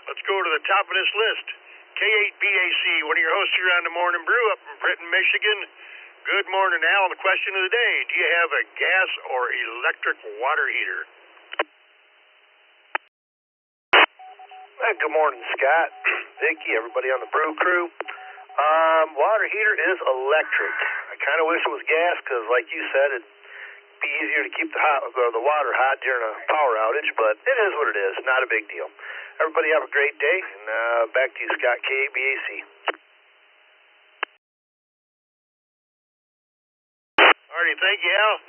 Let's go to the top of this list. K8BAC, one of your hosts here on the Morning Brew up in Britain, Michigan. Good morning, Al. The question of the day, do you have a gas or electric water heater? Good morning, Scott, Vicky, everybody on the brew crew. Water heater is electric. I kind of wish it was gas because, like you said, it'd be easier to keep the water hot during a power outage, but it is what it is. Not a big deal. Everybody have a great day, and back to you, Scott, K8BAC. Alrighty, thank you, Al.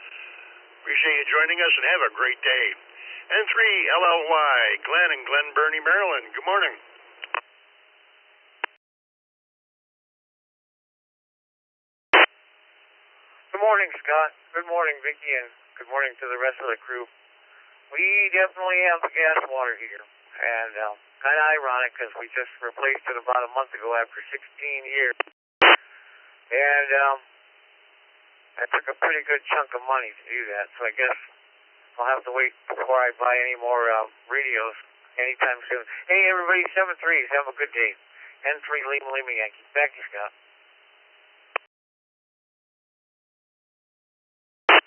Appreciate you joining us, and have a great day. N3LLY, Glenn in Glen Burnie, Maryland. Good morning. Good morning, Scott. Good morning, Vicky, and good morning to the rest of the crew. We definitely have a gas water heater, and kind of ironic because we just replaced it about a month ago after 16 years. And I took a pretty good chunk of money to do that, so I guess I'll have to wait before I buy any more radios anytime soon. Hey, everybody, 7-3s, have a good day. N3 Lima Yankee. Back to you, Scott.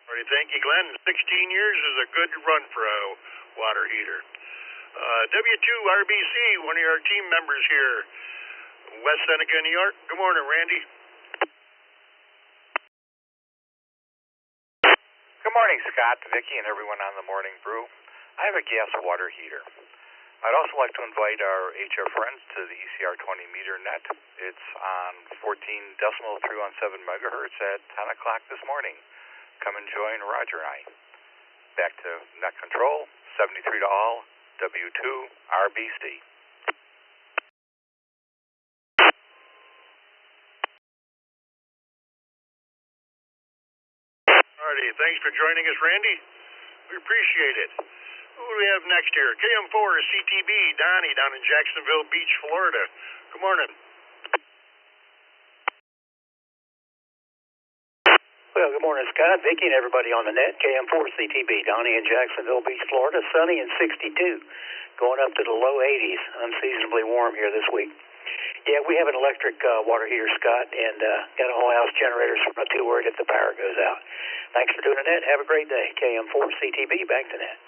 Alrighty, thank you, Glenn. 16 years is a good run for a water heater. W2RBC, one of our team members here, West Seneca, New York. Good morning, Randy. Good morning, Scott, Vicky, and everyone on the Morning Brew. I have a gas water heater. I'd also like to invite our HR friends to the ECR 20 meter net. It's on 14.317 megahertz at 10 o'clock this morning. Come and join Roger and I. Back to net control, 73 to all, W2 RBC. Alrighty, thanks for joining us, Randy. We appreciate it. Who do we have next here? KM4 CTB, Donnie down in Jacksonville Beach, Florida. Good morning. Well, good morning, Scott, Vicky, and everybody on the net. KM4 CTB, Donnie in Jacksonville Beach, Florida. Sunny and 62, going up to the low 80s. Unseasonably warm here this week. Yeah, we have an electric water heater, Scott, and got a whole house generator, so I'm not too worried if the power goes out. Thanks for doing the net. Have a great day. KM4 CTB, back to net.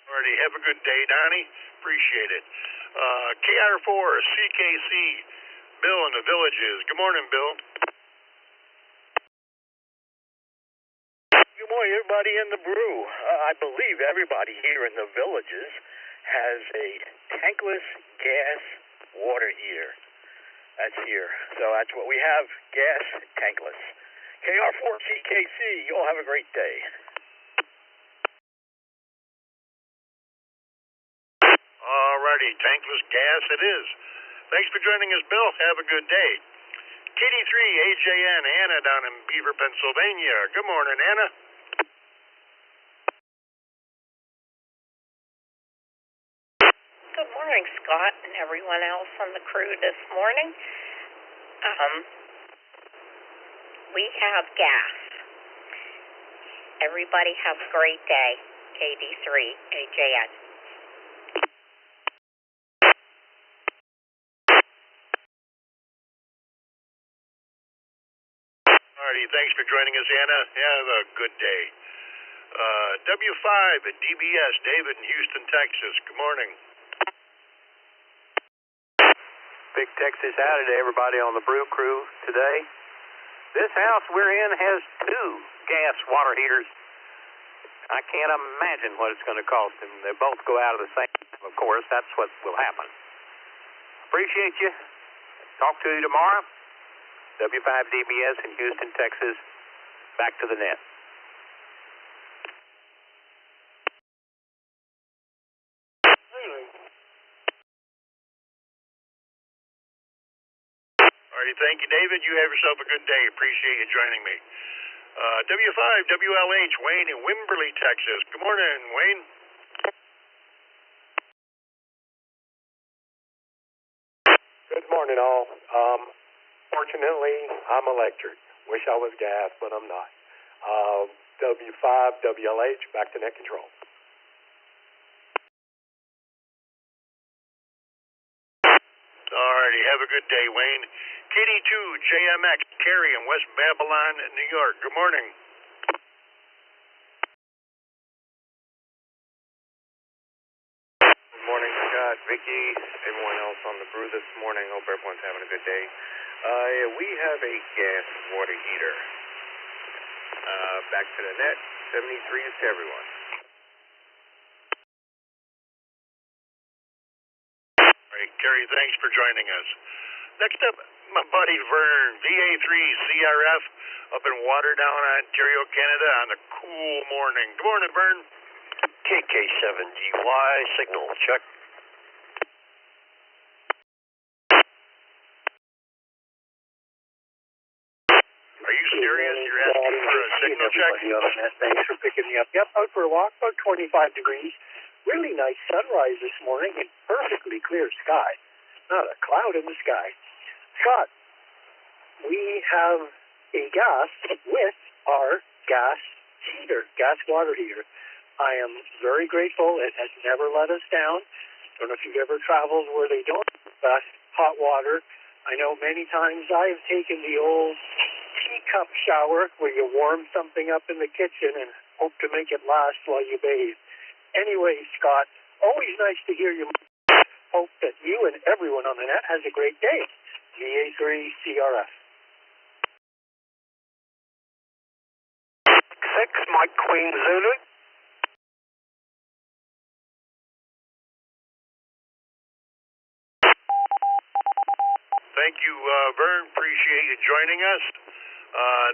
Alrighty, have a good day, Donnie. Appreciate it. KR4 CKC, Bill in the Villages. Good morning, Bill. Good morning, everybody in the brew. I believe everybody here in the Villages has a tankless gas water heater. That's here. So that's what we have, gas tankless. KR4 CKC, you all have a great day. Alrighty, tankless gas it is. Thanks for joining us, Bill. Have a good day. KD3 AJN, Anna down in Beaver, Pennsylvania. Good morning, Anna. Good morning, Scott, and everyone else on the crew this morning. We have gas. Everybody have a great day. KD3 AJN. Alrighty, thanks for joining us, Anna. Have a good day. W5 at DBS, David in Houston, Texas. Good morning. Big Texas howdy to everybody on the brew crew today. This house we're in has 2 gas water heaters. I can't imagine what it's going to cost them. They both go out of the same time, of course. That's what will happen. Appreciate you. Talk to you tomorrow. W5DBS in Houston, Texas. Back to the net. Alrighty, thank you, David. You have yourself a good day. Appreciate you joining me. W5 WLH, Wayne in Wimberley, Texas. Good morning, Wayne. Good morning, all. Fortunately, I'm electric. Wish I was gas, but I'm not. W5 WLH, back to net control. Alrighty, have a good day, Wayne. KD2 JMX, Carrie in West Babylon, New York. Good morning. Good morning, Scott, Vicky, everyone else on the brew this morning. Hope everyone's having a good day. We have a gas water heater. Back to the net, 73s to everyone. Alright, Carrie, thanks for joining us. Next up, my buddy Vern, VA3 CRF up in Waterdown, Ontario, Canada on a cool morning. Good morning, Vern. KK7GY, signal check. Are you serious? You're asking for a signal check? Thanks for picking me up. Yep, out for a walk, about 25 degrees. Really nice sunrise this morning and perfectly clear sky. Not a cloud in the sky. Scott, we have a gas with our gas heater, gas water heater. I am very grateful. It has never let us down. Don't know if you've ever traveled where they don't have hot water. I know many times I have taken the old teacup shower where you warm something up in the kitchen and hope to make it last while you bathe. Anyway, Scott, always nice to hear you. Hope that you and everyone on the net has a great day. VA3 CRF. 6, Mike Queen Zulu. Thank you, Vern. Appreciate you joining us.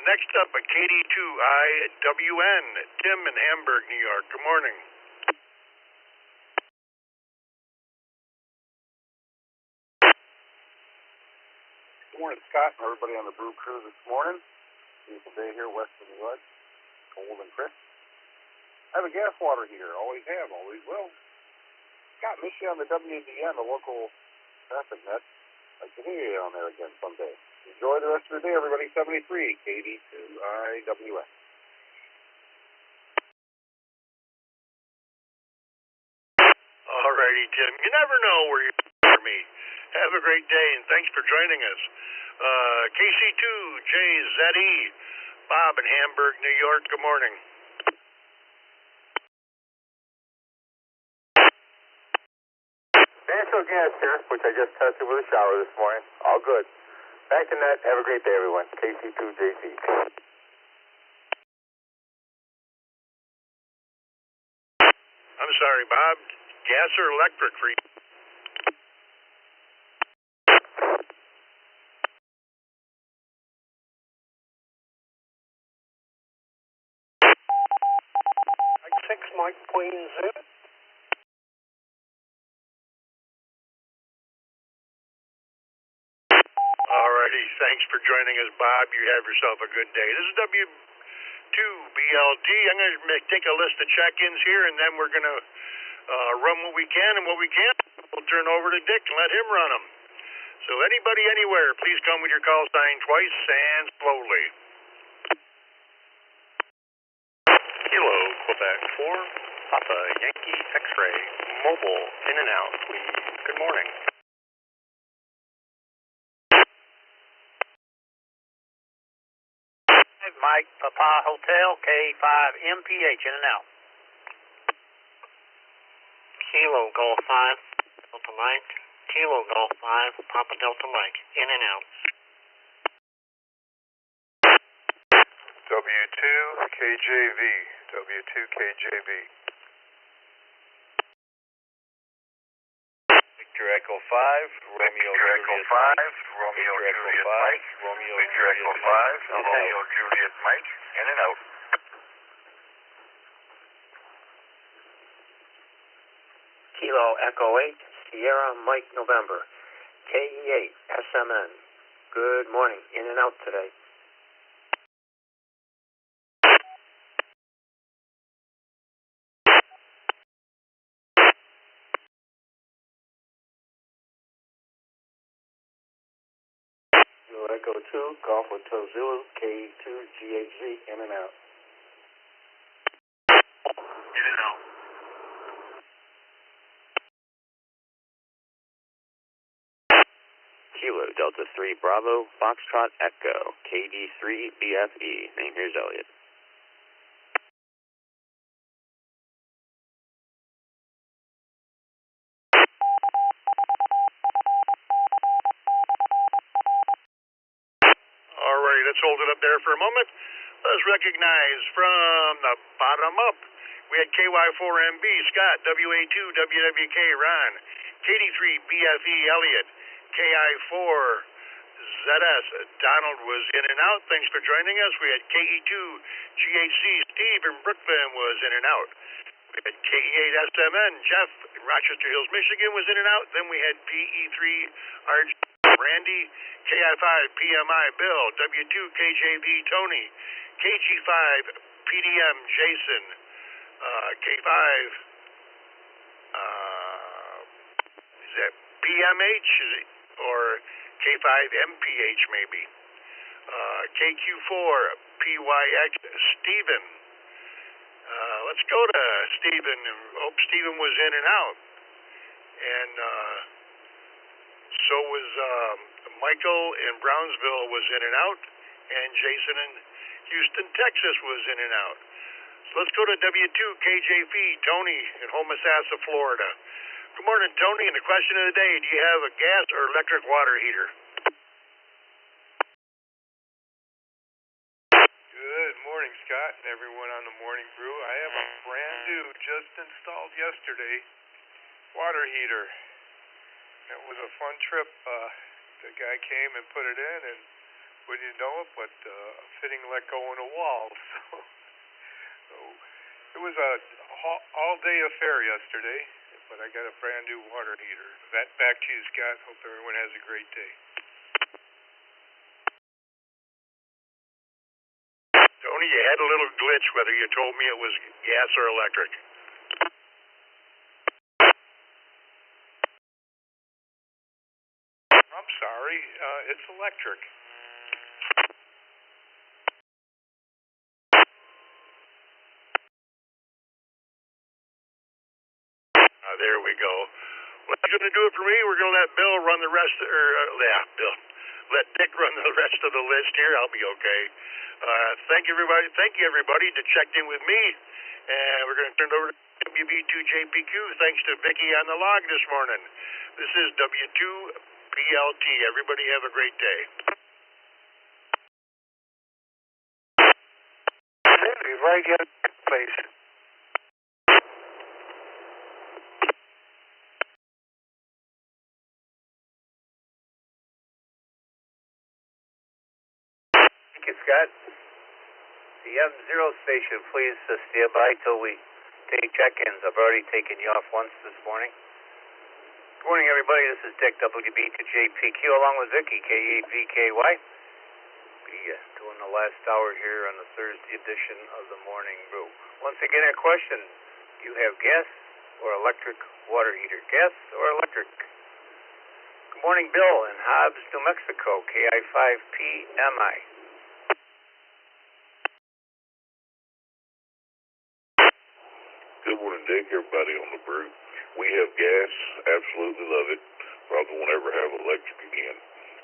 Next up, a KD2IWN, Tim in Hamburg, New York. Good morning. Good morning, Scott, and everybody on the Brew Crew this morning. Beautiful day here west of New York, cold and crisp. I have a gas water heater. Always have, always will. Scott, miss you on the WDN, the local traffic net. I'd like to hear you on there again someday. Enjoy the rest of your day, everybody. 73 KD2IWS. Alrighty, Tim. You never know where you're for me. Have a great day, and thanks for joining us. KC2JZE, Bob in Hamburg, New York. Good morning. Natural gas here, which I just tested with a shower this morning. All good. Back to net. Have a great day, everyone. KC2JZ. I'm sorry, Bob. Gas or electric for you? Mike Queens in. Alrighty, thanks for joining us, Bob. You have yourself a good day. This is W2BLT. I'm going to take a list of check-ins here, and then we're going to run what we can, and what we can't, we'll turn over to Dick and let him run them. So anybody, anywhere, please come with your call sign twice and slowly. Kilo, Quebec 4, Papa Yankee X-Ray, mobile, in and out, please. Good morning. Mike, Papa Hotel, K5MPH, in and out. Kilo Golf 5, Delta Mike. Kilo Golf 5, Papa Delta Mike, in and out. W2KJV, W2KJV. Victor Echo 5, Romeo Juliet Mike. Romeo Juliet Mike. Victor Echo 5, Romeo Juliet Mike. In and out. Kilo Echo 8, Sierra Mike November, KE8, SMN. Good morning, in and out today. Kilo Echo 2, Golf Hotel Zulu, K2GHZ, in and out. In and out. Kilo Delta 3 Bravo Foxtrot Echo KD3 BFE. Name here's Elliot. All right, let's hold it up there for a moment. Let's recognize from the bottom up. We had KY4MB, Scott, WA2, WWK, Ron, KD3, BFE, Elliot, KI4, ZS, Donald was in and out. Thanks for joining us. We had KE2, GHC, Steve in Brooklyn was in and out. We had KE8, SMN, Jeff in Rochester Hills, Michigan was in and out. Then we had PE3, RG, Randy, KI5, PMI, Bill, W2, KJV, Tony, KG5, PDM, Jason, K5, is that PMH or K5MPH maybe? KQ4, PYX, Stephen. Let's go to Stephen. Hope Stephen was in and out. And so was Michael in Brownsville was in and out. And Jason in Houston, Texas was in and out. So let's go to W2KJV, Tony in Homosassa, Florida. Good morning, Tony. And the question of the day, do you have a gas or electric water heater? Good morning, Scott, and everyone on the Morning Brew. I have a brand new, just installed yesterday, water heater. It was a fun trip. The guy came and put it in, and wouldn't you know it, but a fitting let go in a wall. So it was a all-day affair yesterday, but I got a brand new water heater. Back to you, Scott. Hope everyone has a great day. had a little glitch whether you told me it was gas or electric. I'm sorry, it's electric. There we go. Well, that's going to do it for me. We're going to let Bill run the rest, Bill. Let Dick run the rest of the list here. I'll be okay. Thank you, everybody. Thank you, everybody, that checked in with me. And we're going to turn it over to WB2JPQ. Thanks to Vicky on the log this morning. This is W2PLT. Everybody have a great day. Right here, please. Thank you, Scott. The M0 station, please stand by till we take check-ins. I've already taken you off once this morning. Good morning, everybody. This is Dick, WB2JPQ, along with Vicky, K8VKY. Be doing the last hour here on the Thursday edition of the Morning Brew. Once again, a question. Do you have gas or electric water heater? Gas or electric? Good morning, Bill in Hobbs, New Mexico, KI5PMI. Good morning, Dick. Everybody on the brew. We have gas. Absolutely love it. Probably won't ever have electric again.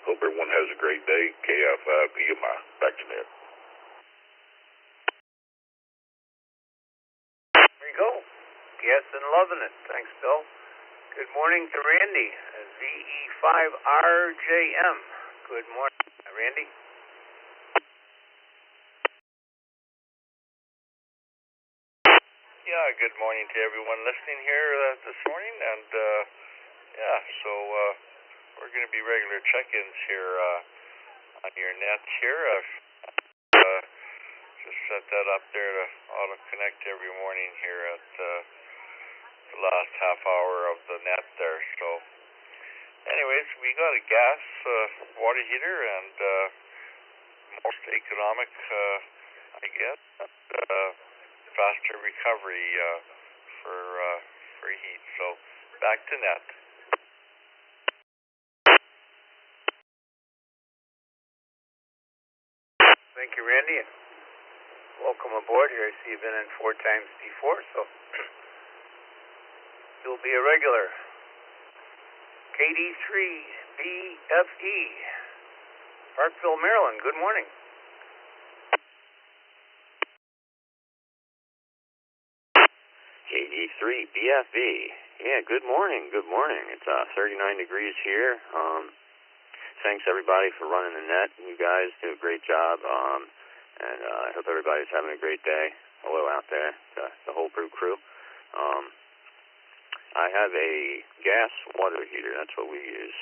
Hope everyone has a great day. KI5PMI. Back to net. There you go. Gas and loving it. Thanks, Bill. Good morning to Randy, VE5RJM. Good morning, Randy. Yeah, good morning to everyone listening here this morning, and so we're going to be regular check-ins here on your net here. Just set that up there to auto-connect every morning here at the last half hour of the net there. So, anyways, we got a gas water heater and most economic, I guess. Faster recovery for heat. So back to net. Thank you, Randy. Welcome aboard here. I see you've been in 4 times before, so you'll be a regular. KD3BFE, Parkville, Maryland. Good morning. KD3BFE. Yeah, good morning. Good morning. It's 39 degrees here. Thanks everybody for running the net. You guys do a great job. And I hope everybody's having a great day. Hello out there, the whole brew crew. I have a gas water heater. That's what we use.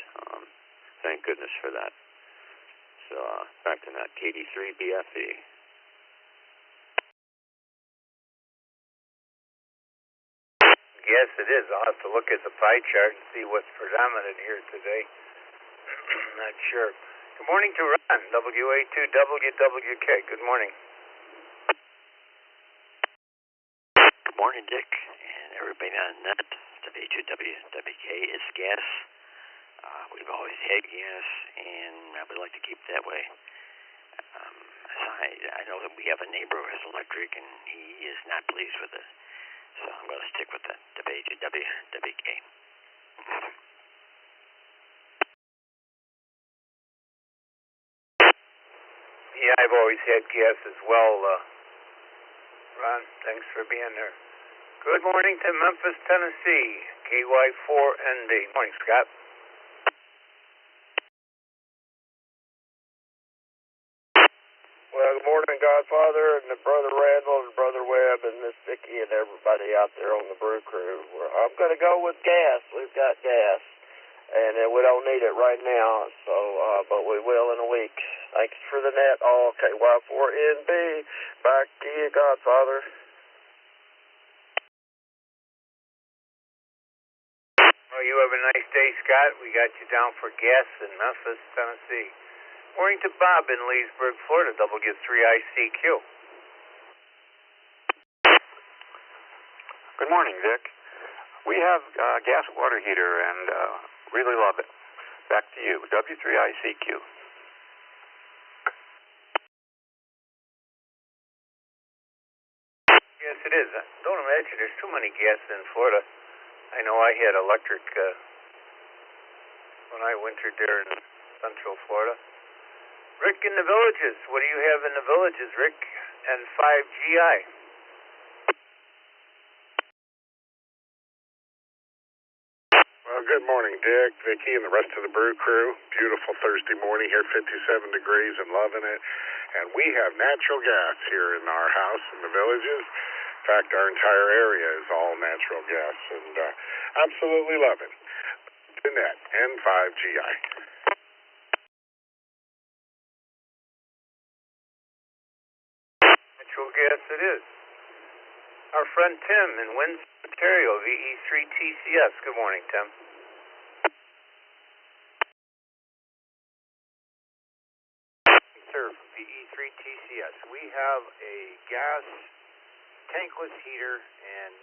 Thank goodness for that. So back to that. KD3BFE. Yes, it is. I'll have to look at the pie chart and see what's predominant here today. Not sure. Good morning to Ron, WA2WWK. Good morning. Good morning, Dick, and everybody on net. W2WWK is gas. We've always had gas, and I would like to keep it that way. I know that we have a neighbor who has electric, and he is not pleased with it. So I'm going to stick with that. W2WWK. Yeah, I've always had gas as well, Ron. Thanks for being there. Good morning to Memphis, Tennessee, KY4ND. Morning, Scott. Well, good morning, Godfather, and Brother Randall, and Brother Webb, and Miss Vicky, and everybody out there on the brew crew. I'm going to go with gas. We've got gas, and we don't need it right now, so but we will in a week. Thanks for the net, all KY4NB. Back to you, Godfather. Well, you have a nice day, Scott. We got you down for gas in Memphis, Tennessee. Morning to Bob in Leesburg, Florida, W3ICQ. Good morning, Dick. We have a gas water heater and really love it. Back to you, W3ICQ. Yes, it is. Don't imagine there's too many gas in Florida. I know I had electric when I wintered there in Central Florida. Rick in the Villages. What do you have in the Villages, Rick? And 5GI. Well, good morning, Dick, Vicky, and the rest of the Brew crew. Beautiful Thursday morning here, 57 degrees and loving it. And we have natural gas here in our house in the Villages. In fact, our entire area is all natural gas, and absolutely love it. The net, N5GI. Natural gas it is. Our friend Tim in Windsor, Ontario, VE3TCS. Good morning, Tim. Sir, VE3TCS. We have a gas tankless heater, and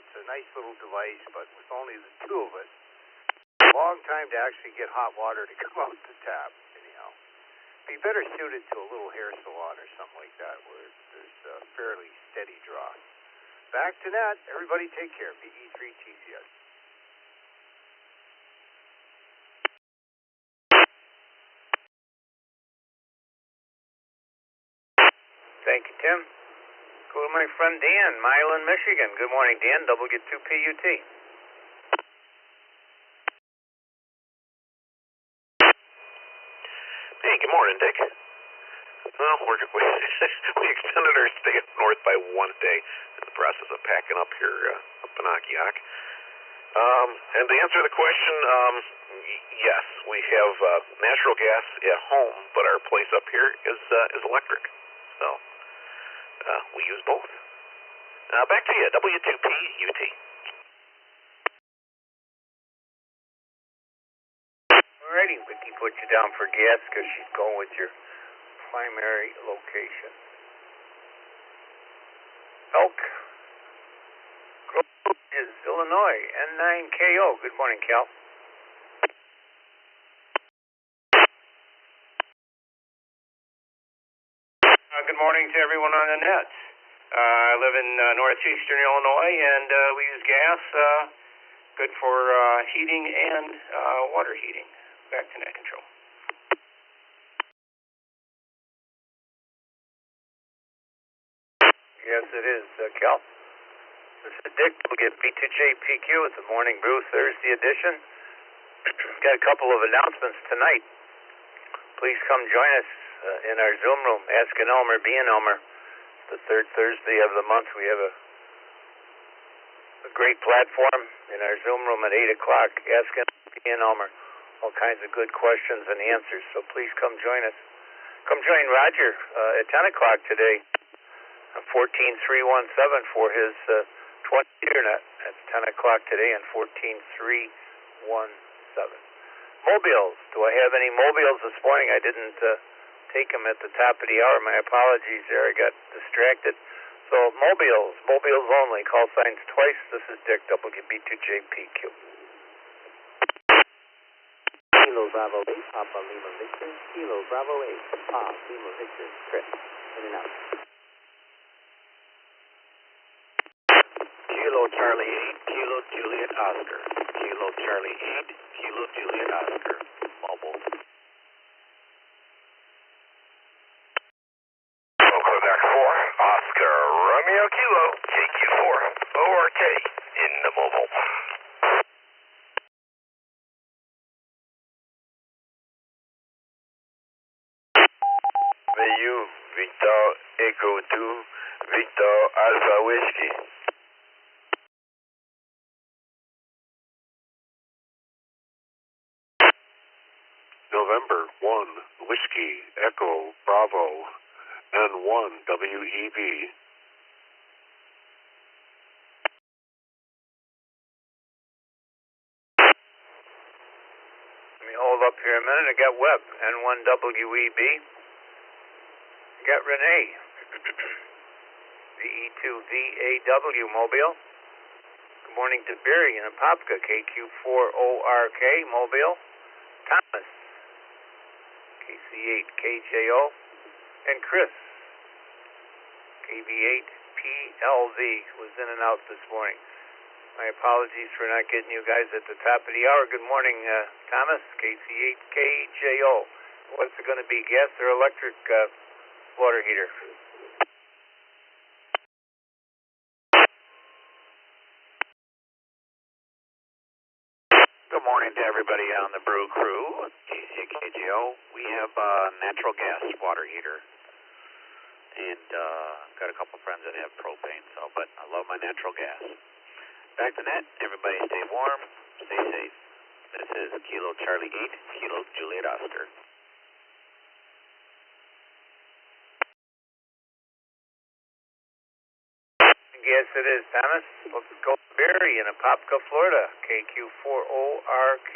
it's a nice little device, but with only the two of us, a long time to actually get hot water to come out the tap, anyhow. Be better suited to a little hair salon or something like that, where there's a fairly steady draw. Back to that. Everybody take care. VE3TCS. Thank you, Tim. Go to my friend Dan, Milan, Michigan. Good morning, Dan. Double get 2 PUT. Hey, good morning, Dick. Well, we extended our stay up north by 1 day in the process of packing up here up in Akiak. And to answer the question, yes, we have natural gas at home, but our place up here is electric. So we use both. Back to you, W2PUT. Alrighty, Vicky put you down for gas because she's going with your primary location. Elk Grove is Illinois, N9KO. Good morning, Cal. Good morning to everyone on the net. I live in northeastern Illinois, and we use gas, good for heating and water heating. Back to net control. Yes, it is, Cal. This is Dick. We'll get B2JPQ with the Morning Brew Thursday edition. Got a couple of announcements tonight. Please come join us in our Zoom room. Ask an Elmer, be an Elmer. The third Thursday of the month, we have a great platform in our Zoom room at 8 o'clock. Ask an Elmer, be an Elmer. All kinds of good questions and answers, so please come join us. Come join Roger at 10 o'clock today. 14317 for his 20-year net. That's 10 o'clock today and 14317. Mobiles. Do I have any mobiles this morning? I didn't take them at the top of the hour. My apologies there. I got distracted. So mobiles only. Call signs twice. This is Dick, WB2JPQ. Kilo Bravo 8, Papa Lima Victor. Kilo Bravo 8, Papa Lima Victor. Trip. In and out. Kilo Charlie 8, Kilo Juliet Oscar. Kilo Charlie 8, Kilo Juliet Oscar. Mobile. Quebec 4, Oscar Romeo Kilo, KQ4, ORK in the mobile. VU, Victor Echo 2, Victor Alpha Whiskey. November 1, Whiskey, Echo, Bravo, N1, WEB. Let me hold up here a minute. I got Webb, N1WEB. I got Renee, VE2VAW Mobile. Good morning to Barry in Apopka, KQ4ORK, Mobile. Thomas, KC8KJO, and Chris, KB8PLV, was in and out this morning. My apologies for not getting you guys at the top of the hour. Good morning, Thomas, KC8KJO. What's it going to be, gas or electric water heater? Good morning to everybody on the Brew Crew, KCKGO. We have a natural gas water heater, and got a couple friends that have propane, but I love my natural gas. Back to net, everybody stay warm, stay safe. This is Kilo Charlie 8, Kilo Juliet Oscar. Yes, it is, Thomas. Let's go to Barry in Apopka, Florida, KQ4ORK.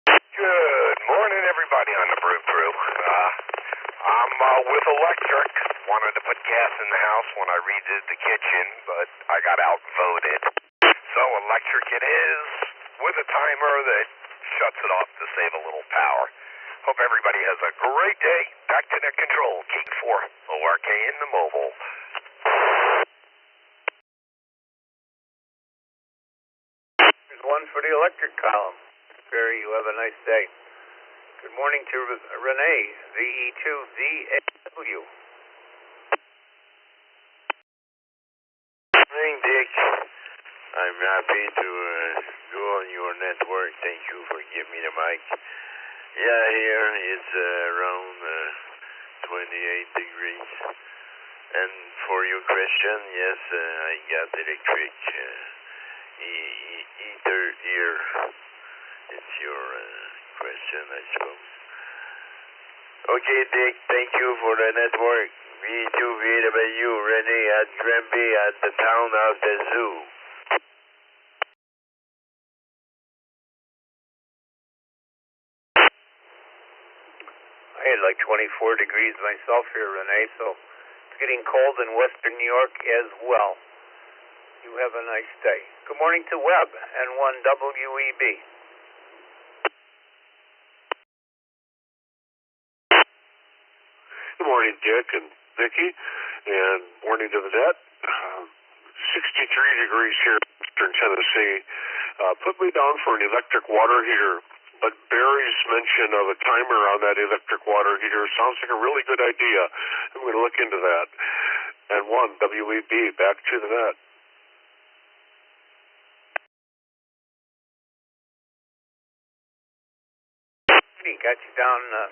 Good morning, everybody on the Brew Crew. I'm with Electric. Wanted to put gas in the house when I redid the kitchen, but I got outvoted. So Electric it is, with a timer that shuts it off to save a little power. Hope everybody has a great day. Back to net control, K4ORK in the mobile. Here's one for the electric column. Barry, you have a nice day. Good morning to Renee, VE2VAW. Morning, Dick. I'm happy to go on your network. Thank you for giving me the mic. Yeah, here it's around 28 degrees. And for your question, yes, I got electric heater here. It's your question, I suppose. Okay, Dick, thank you for the network. V2VW, Renee at Granby at the town of the zoo. I had like 24 degrees myself here, Renee, so it's getting cold in western New York as well. You have a nice day. Good morning to Webb and 1WEB. Good morning, Dick and Vicki, and morning to the net. 63 degrees here in eastern Tennessee. Put me down for an electric water heater. But Barry's mention of a timer on that electric water heater sounds like a really good idea. I'm going to look into that. And 1WEB, back to the net. Got you down,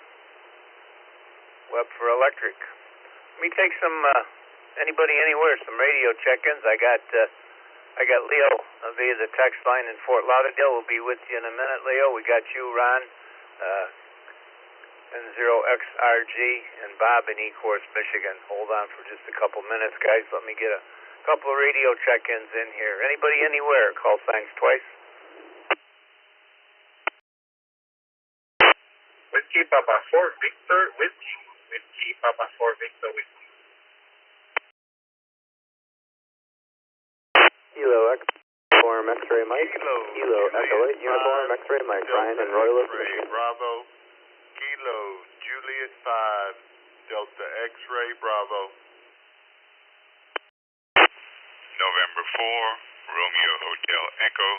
Webb for electric. Let me take some, anybody anywhere, some radio check-ins. I got Leo via the text line in Fort Lauderdale. We'll be with you in a minute, Leo. We got you, Ron, N0XRG, and Bob in Ecorse, Michigan. Hold on for just a couple minutes, guys. Let me get a couple of radio check-ins in here. Anybody anywhere, call signs twice. Whiskey Papa 4 Victor, Whiskey Papa 4 Victor, Whiskey. Kilo X-Form X-Ray Mike. Kilo Echo 8 Uniform X-Ray Mike. Ryan and Royal. Bravo. Kilo Juliet 5 Delta X-Ray Bravo. November 4 Romeo Hotel Echo.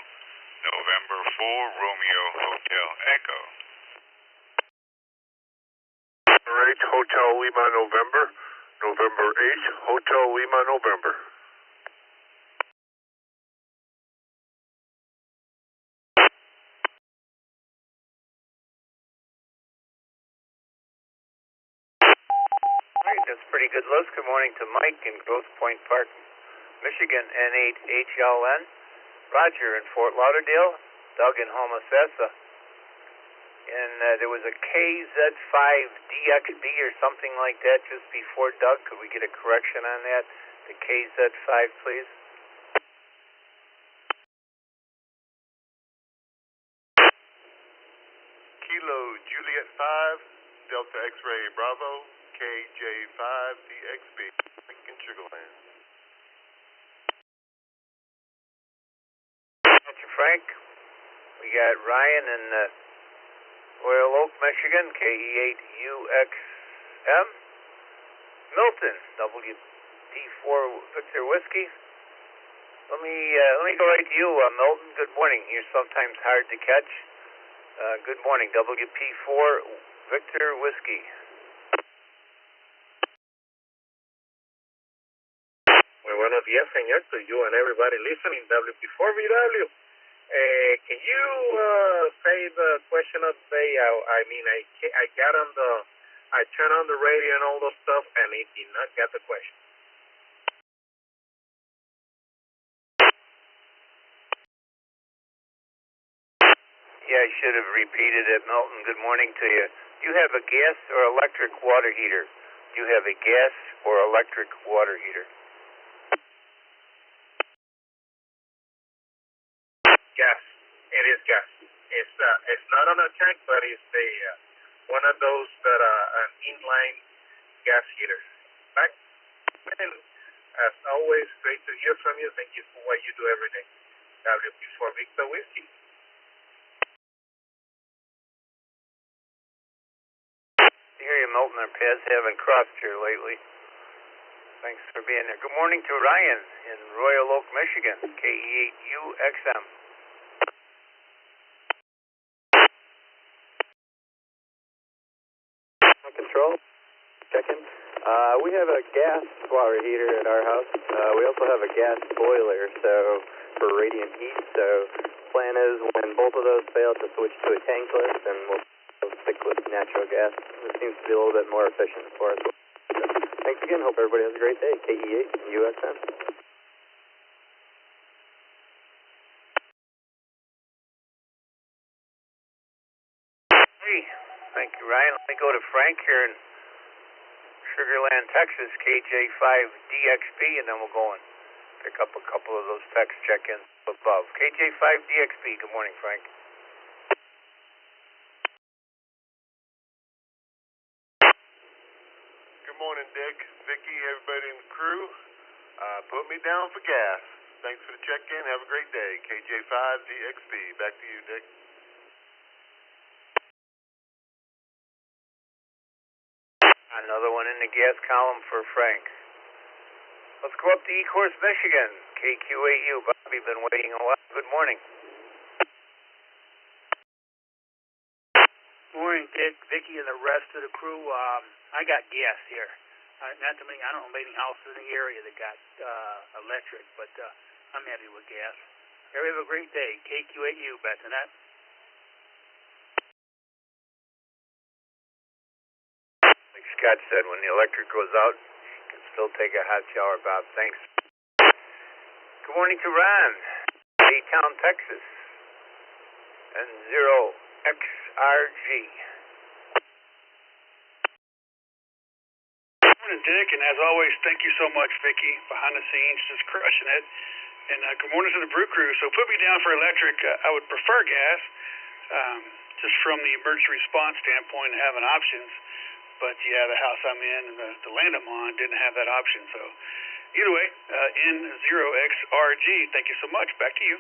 November 4 Romeo Hotel Echo. 8 Hotel Lima November. November 8 Hotel Lima November. Alright, that's a pretty good list. Good morning to Mike in Grosse Pointe Park, Michigan, N8HLN. Roger in Fort Lauderdale. Doug in Homosassa. And there was a KZ5DXB or something like that just before Doug. Could we get a correction on that? The KZ5, please. Kilo Juliet 5 Delta X-Ray Bravo KJ5DXB. Lincoln Sugarland. Frank. We got Ryan in Royal Oak, Michigan, KE8UXM. Milton, WP4 Victor Whiskey. Let me go right to you, Milton. Good morning. You're sometimes hard to catch. Good morning, WP4 Victor Whiskey. Muy buenos días, señor, to you and everybody listening, WP4VW. Can you say the question of the day? I got on I turned on the radio and all those stuff, and it did not get the question. Yeah, I should have repeated it, Milton. Good morning to you. Do you have a gas or electric water heater? Do you have a gas or electric water heater? Gas. It is gas. It's not on a tank, but it's one of those that are an inline gas heaters. Back then, as always, great to hear from you. Thank you for what you do every day. WP4 Victor Whiskey. I hear you, Milton. Our paths haven't crossed here lately. Thanks for being there. Good morning to Ryan in Royal Oak, Michigan, KE8UXM. Control, checking. We have a gas water heater at our house. We also have a gas boiler, so for radiant heat. So plan is when both of those fail to switch to a tankless, and we'll stick with natural gas. It seems to be a little bit more efficient for us. So, thanks again. Hope everybody has a great day. KE8UXM. Hey, thank you, Ryan. Let me go to Frank here in Sugarland, Texas, KJ5DXP, and then we'll go and pick up a couple of those text check-ins above. KJ5DXP, good morning, Frank. Good morning, Dick, Vicky, everybody in the crew. Put me down for gas. Thanks for the check-in. Have a great day. KJ5DXP. Back to you, Dick. Another one in the gas column for Frank. Let's go up to Ecorse, Michigan. KQ8U. Bobby, been waiting a while. Good morning. Morning, Dick, Vicky, and the rest of the crew. I got gas here. Not too many. I don't know many houses in the area that got electric, but I'm happy with gas. Everybody have a great day. KQ8U. Back to that. Like Scott said, when the electric goes out, you can still take a hot shower, Bob. Thanks. Good morning to Ron, A-Town, Texas, and 0XRG. Good morning, Dick, and as always, thank you so much, Vicky, behind the scenes, just crushing it. And good morning to the brew crew. So put me down for electric. I would prefer gas, just from the emergency response standpoint, having options. But yeah, the house I'm in and the land I'm on didn't have that option. So either way, N0XRG, thank you so much. Back to you.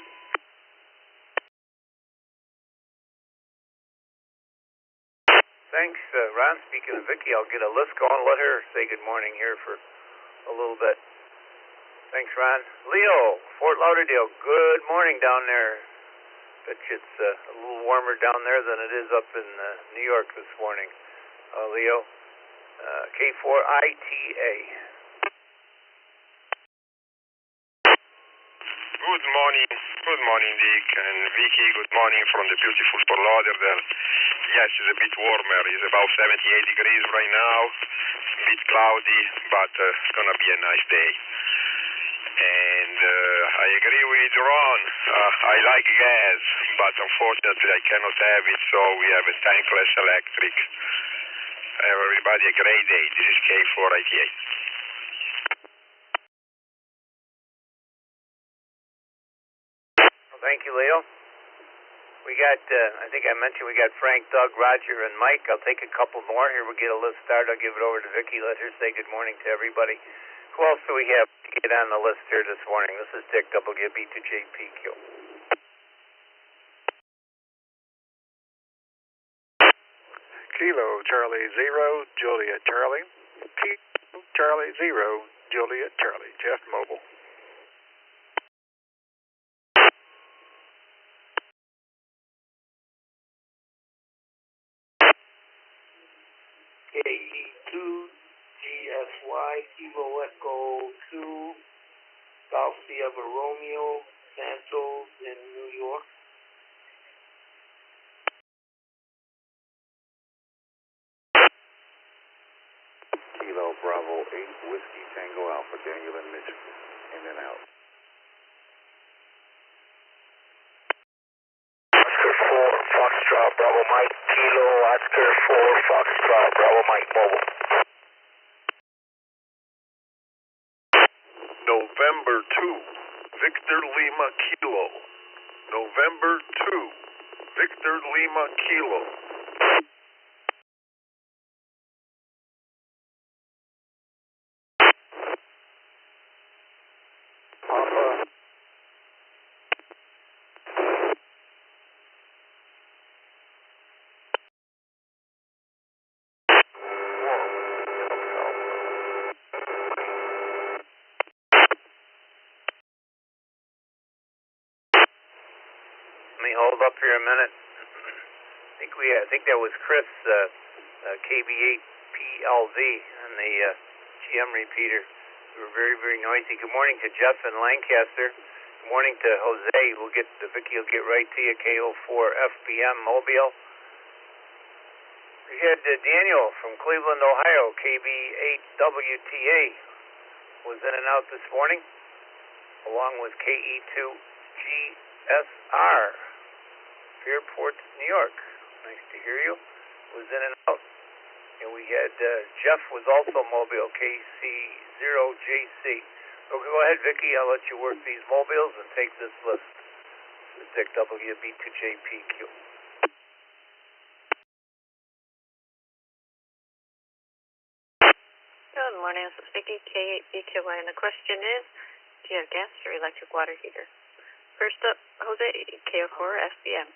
Thanks, Ron. Speaking of Vicky, I'll get a list going. Let her say good morning here for a little bit. Thanks, Ron. Leo, Fort Lauderdale, good morning down there. Bet you it's a little warmer down there than it is up in New York this morning. Leo, K4ITA. Good morning, Dick and Vicky. Good morning from the beautiful Fort Lauderdale. Yes, it's a bit warmer. It's about 78 degrees right now. A bit cloudy, but it's gonna be a nice day. And I agree with Ron. I like gas, but unfortunately I cannot have it, so we have a tankless electric. Everybody a great day. This is K4ITA. Thank you, Leo. We got, I think I mentioned we got Frank, Doug, Roger, and Mike. I'll take a couple more. Here we'll get a list started. I'll give it over to Vicky. Let her say good morning to everybody. Who else do we have to get on the list here this morning? This is Dick, WB to JPQ. Kilo Charlie 0, Juliet Charlie. Kilo Charlie 0, Juliet Charlie. Jeff Mobile. KE2 GSY Kilo Echo 2, South Sierra Romeo, Santos in New York. Kilo Bravo 8 Whiskey Tango Alpha, Daniel in Michigan. In and out. Oscar 4 Foxtrot Bravo Mike Kilo Oscar 4 Foxtrot Bravo Mike Mobile. November 2, Victor Lima Kilo. November 2, Victor Lima Kilo. Let me hold up here a minute. I think that was Chris, KB8PLV on the GM repeater. We were very, very noisy. Good morning to Jeff in Lancaster. Good morning to Jose. Vicky will get right to you. KO4FBM Mobile. We had Daniel from Cleveland, Ohio. KB8WTA was in and out this morning, along with KE2GSR. Fairport, New York. Nice to hear you. Was in and out. And we had Jeff was also mobile, KC0JC. Okay, go ahead, Vicky. I'll let you work these mobiles and take this list. This is Dick WB2JPQ. Good morning. This is Vicky, K8BKY, and the question is, do you have gas or electric water heater? First up, Jose, KO4FBM.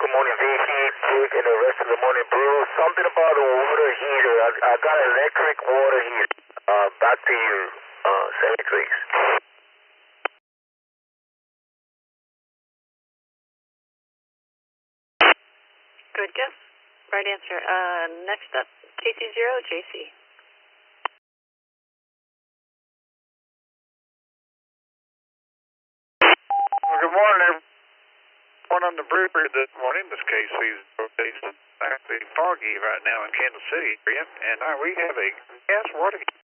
Good morning, Vicky, Dick, and the rest of the morning brew. Something about a water heater. I got an electric water heater. Back to you, Sammy Creeks. Good guess. Right answer. Next up, KC0JC. Well, good morning, everyone. On the brewery this morning, this KC's actually foggy right now in Kansas City area, and we have a gas water heater.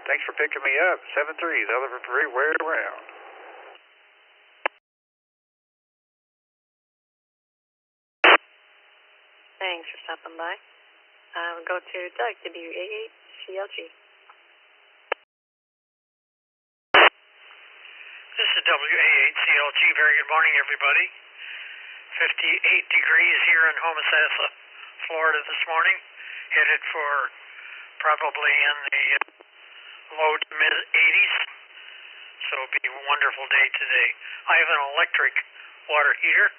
Thanks for picking me up. 7-3, everywhere around. Thanks for stopping by. We'll go to Doug, WA8CLG. This is WA8CLG. Very good morning, everybody. 58 degrees here in Homosassa, Florida this morning. Headed for probably in the low to mid 80s. So it'll be a wonderful day today. I have an electric water heater.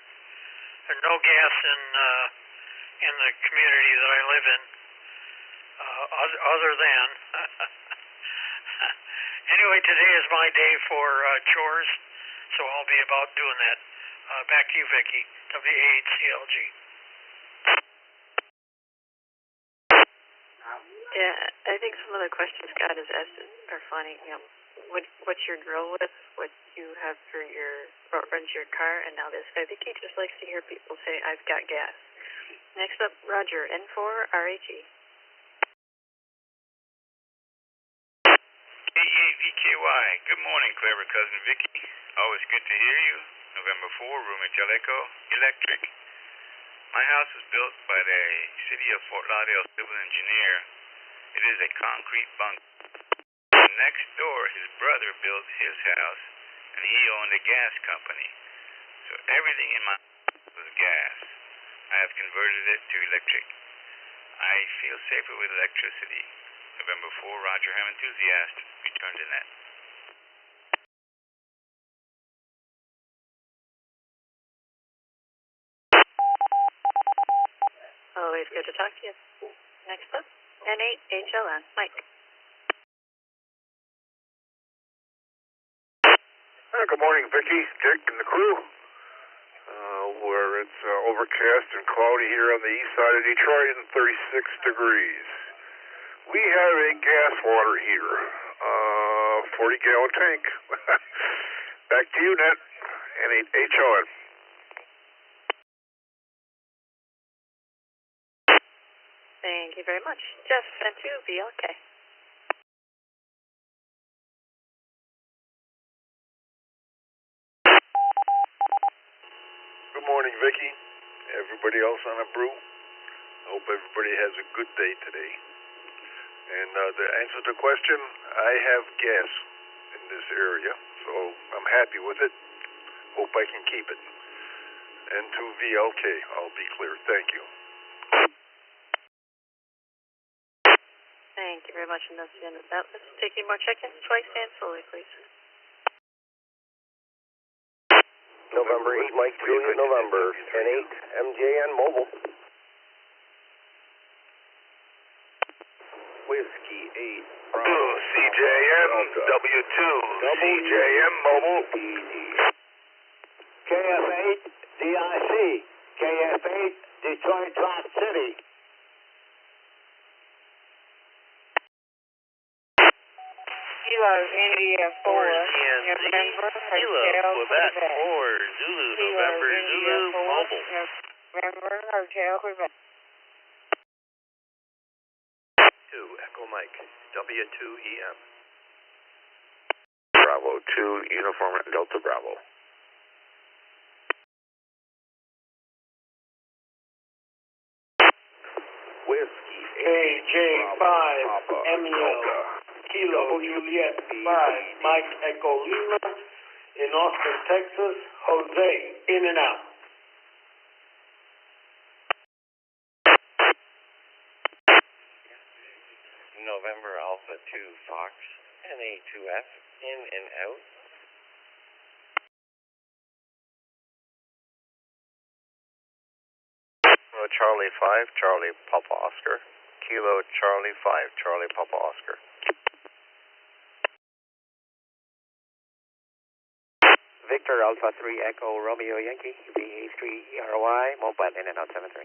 There's no gas in the community that I live in, other than. Anyway, today is my day for chores, so I'll be about doing that. Back to you, Vicky, WA8CLG. Yeah, I think some of the questions Scott has asked are funny. You know, what's your grill with? What you have for what runs your car? And now this guy, Vicky just likes to hear people say, "I've got gas." Next up, Roger, N4RAG. KEVKY. Good morning, clever cousin Vicky. Always good to hear you. November 4, Room Hotel Echo, electric. My house was built by the City of Fort Lauderdale civil engineer. It is a concrete bunk. Next door, his brother built his house, and he owned a gas company. So everything in my house was gas. I have converted it to electric. I feel safer with electricity. November 4, Roger Ham Enthusiast. Return to net. Always good to talk to you. Next up, N8HLN, Mike. Good morning, Vicki, Dick, and the crew. Where it's overcast and cloudy here on the east side of Detroit and 36 degrees. We have a gas water heater, 40-gallon tank. Back to you, Net. N8HLN. Thank you very much. Jeff, sent to VLK. Good morning, Vicki. Everybody else on the brew. Hope everybody has a good day today. And to answer the question, I have gas in this area, so I'm happy with it. Hope I can keep it. And to VLK, I'll be clear. Thank you. Thank you very much, and that's the end of that. Let's take any more check-ins, twice and slowly, please. November 8, Mike Juliet, November, N8, MJN Mobile. Whiskey 8, Bravo, CJM, W2, CJM Mobile. KF8, DIC, KF8, Detroit Rock City. Kilo, India 4, November, Hotel, Quebec 4, Zulu, November, Zulu, Mobile. November, Hotel, Quebec. 2, Echo Mike, W2EM. Bravo 2, Uniform Delta Bravo. Whiskey KJ5, MEL, Kilo, Juliet 5, Mike Echo Lima, in Austin, Texas, Jose, in and out. November Alpha 2 Fox, NA2F, in and out. Charlie 5, Charlie Papa Oscar. Kilo Charlie 5, Charlie Papa Oscar. Victor Alpha 3 Echo Romeo Yankee, VA3 ERY, mobile in and out 73.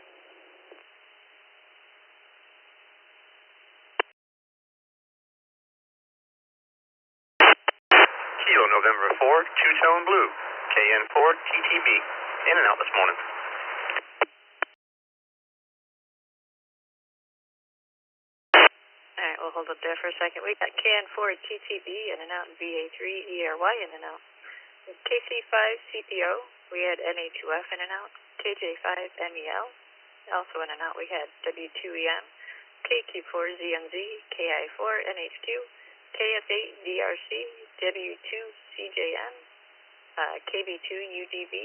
Kilo November 4, Two-Tone Blue, KN4 TTB, in and out this morning. Alright, we'll hold up there for a second. We got KN4 TTB in and out, and VA3 ERY in and out. KC5 CPO, we had NA2F in and out. KJ5 MEL, also in and out. We had W2EM, KQ4 ZMZ, KI4 NHQ, KF8 DRC, W2 CJM, KB2 UDB,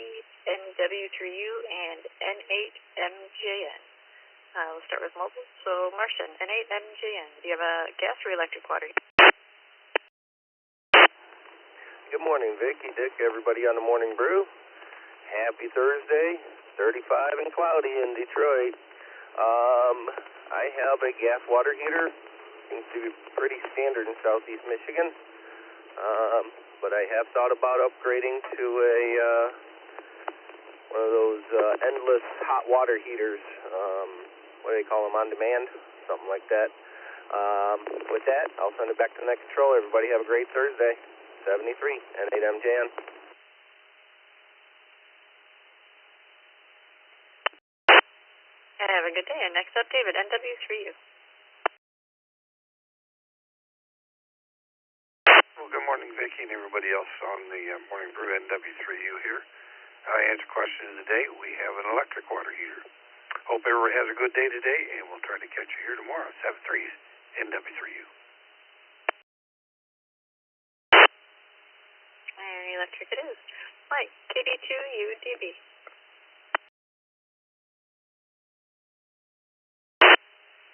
NW3U, and N8 MJN. We'll start with mobile. So, Martian, N8 MJN, do you have a gas or electric water? Good morning, Vicki, Dick, everybody on the Morning Brew. Happy Thursday, 35 and cloudy in Detroit. I have a gas water heater. Seems to be pretty standard in southeast Michigan. But I have thought about upgrading to a one of those endless hot water heaters. What do they call them, on demand? Something like that. With that, I'll send it back to net control. Everybody have a great Thursday. 73 and 8 MJN. Have a good day. And next up, David, NW3U. Well, good morning, Vicki, and everybody else on the Morning Brew NW3U here. I answer question of the day. We have an electric water heater. Hope everybody has a good day today, and we'll try to catch you here tomorrow. 73 NW3U. And electric it is. Mike, KD2UDB.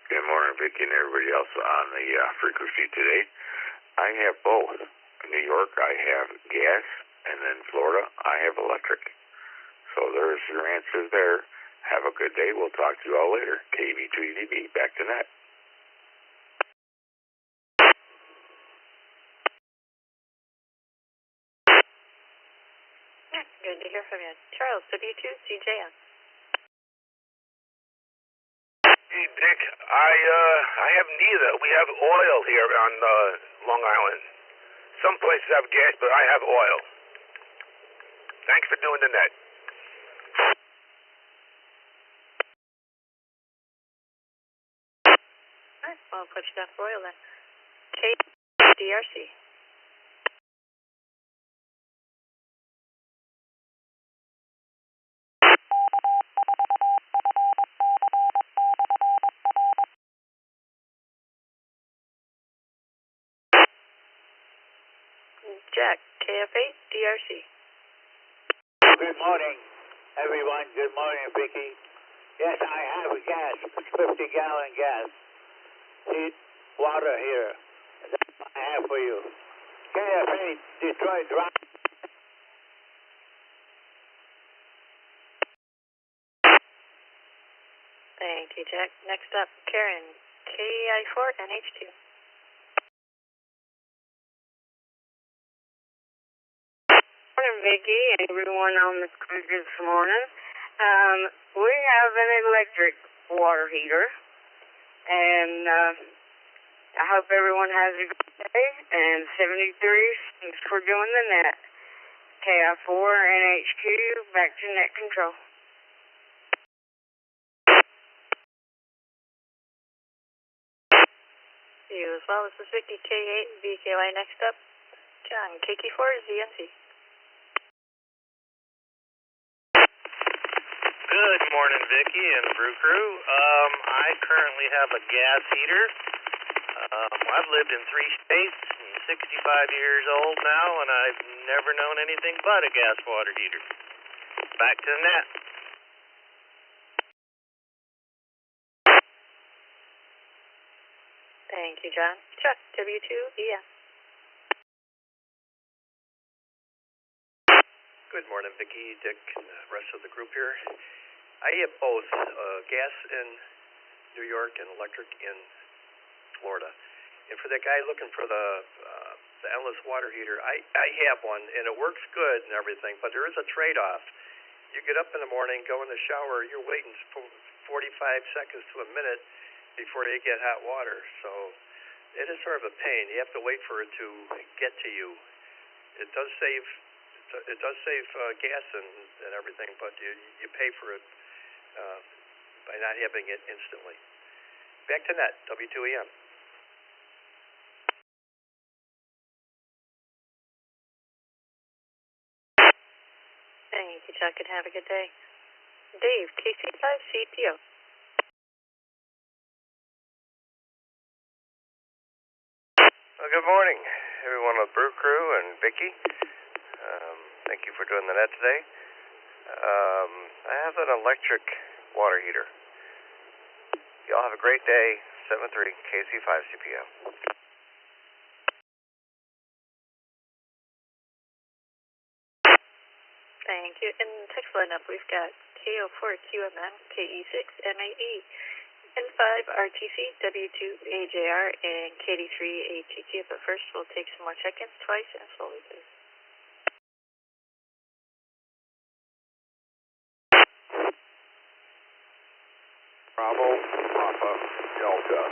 Good morning, Vicki, and everybody else on the frequency today. I have both. In New York, I have gas, and then Florida, I have electric. So there's your answers there. Have a good day. We'll talk to you all later. KV2EDB, back to net. Yeah, good to hear from you. Charles, W2CJM. Hey, Dick, I have neither. We have oil here on Long Island. Some places have gas, but I have oil. Thanks for doing the net. All right, well, I'll put you down for oil then. KDRC. Jack, KF8, DRC. Good morning, everyone. Good morning, Vicky. Yes, I have a gas, 50-gallon gas. Heat, water here. That's what I have for you. KF8, Detroit Drive. Thank you, Jack. Next up, Karen, KI4, NH2. Morning, Vicki, and everyone on this cruise this morning. We have an electric water heater, and I hope everyone has a good day. And 73, thanks for doing the net. KI4 NHQ, back to net control. You as well. This is Vicky, K8, VKY. Next up, John, KK4, ZNC. Good morning, Vicky and Brew Crew. I currently have a gas heater. I've lived in 3 states, I'm 65 years old now, and I've never known anything but a gas water heater. Back to the net. Thank you, John. Chuck, W2EM. Good morning, Vicki, Dick, and the rest of the group here. I have both gas in New York and electric in Florida. And for that guy looking for the endless water heater, I have one, and it works good and everything, but there is a trade-off. You get up in the morning, go in the shower, you're waiting for 45 seconds to a minute before you get hot water. So it is sort of a pain. You have to wait for it to get to you. It does save gas and everything, but you pay for it by not having it instantly. Back to net, W2EM. Thank you, Chuck, and have a good day. Dave, KC5CPO. Well, good morning, everyone on the Brew Crew and Vicky. Thank you for doing the net today. I have an electric water heater. Y'all have a great day. 73 KC5CPO. Thank you. In text lineup, we've got KO4QMM, KE6MAE, N5 RTC, W2AJR, and KD3ATQ. But first, we'll take some more check-ins twice and slowly, please. Bravo, Papa, Delta,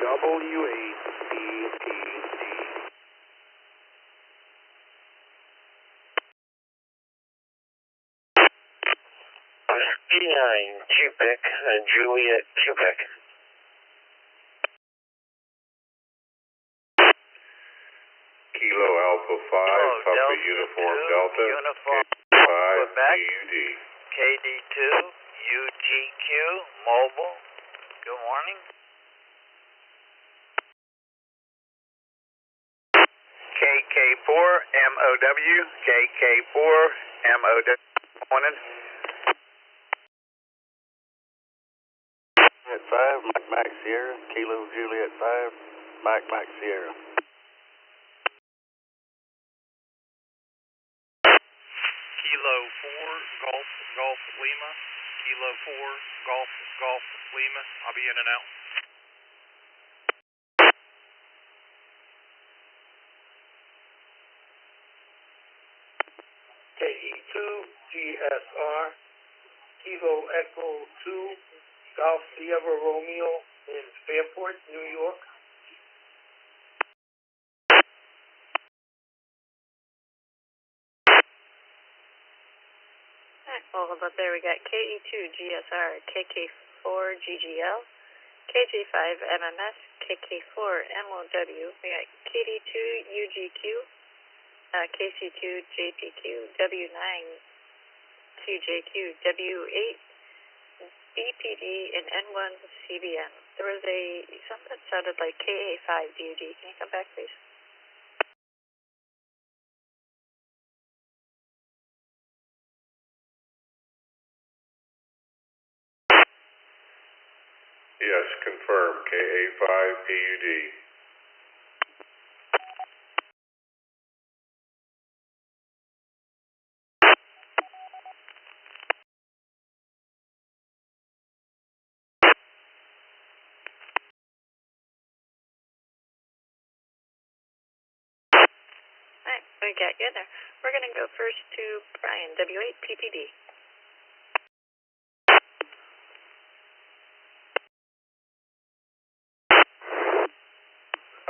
W8ETD. B9 Quebec and Juliet, Quebec. Kilo Alpha 5, Papa Uniform Delta, Uniform 5 Quebec, CUD. KD2, UGQ, mobile. Good morning. KK4, MOW, KK4, MOW. Morning. Juliet 5, Mike Max Sierra, Kilo Juliet 5, Mike Max Sierra. Kilo 4, Golf Lima, Kilo 4, Golf, Lima. I'll be in and out. KE2 GSR Kilo Echo 2 Golf Sierra Romeo in Fairport, New York. Hold up there, we got KE2 GSR, KK4 GGL, KJ5 MMS, KK4 MOW, we got KD2 UGQ, KC2 JPQ, W9 QJQ, W8 BPD, and N1 CBN. There was something that sounded like KA5 DUD. Can you come back, please? Yes, confirm. KA5 PUD. Alright, we got you there. We're going to go first to Brian, W8 PPD.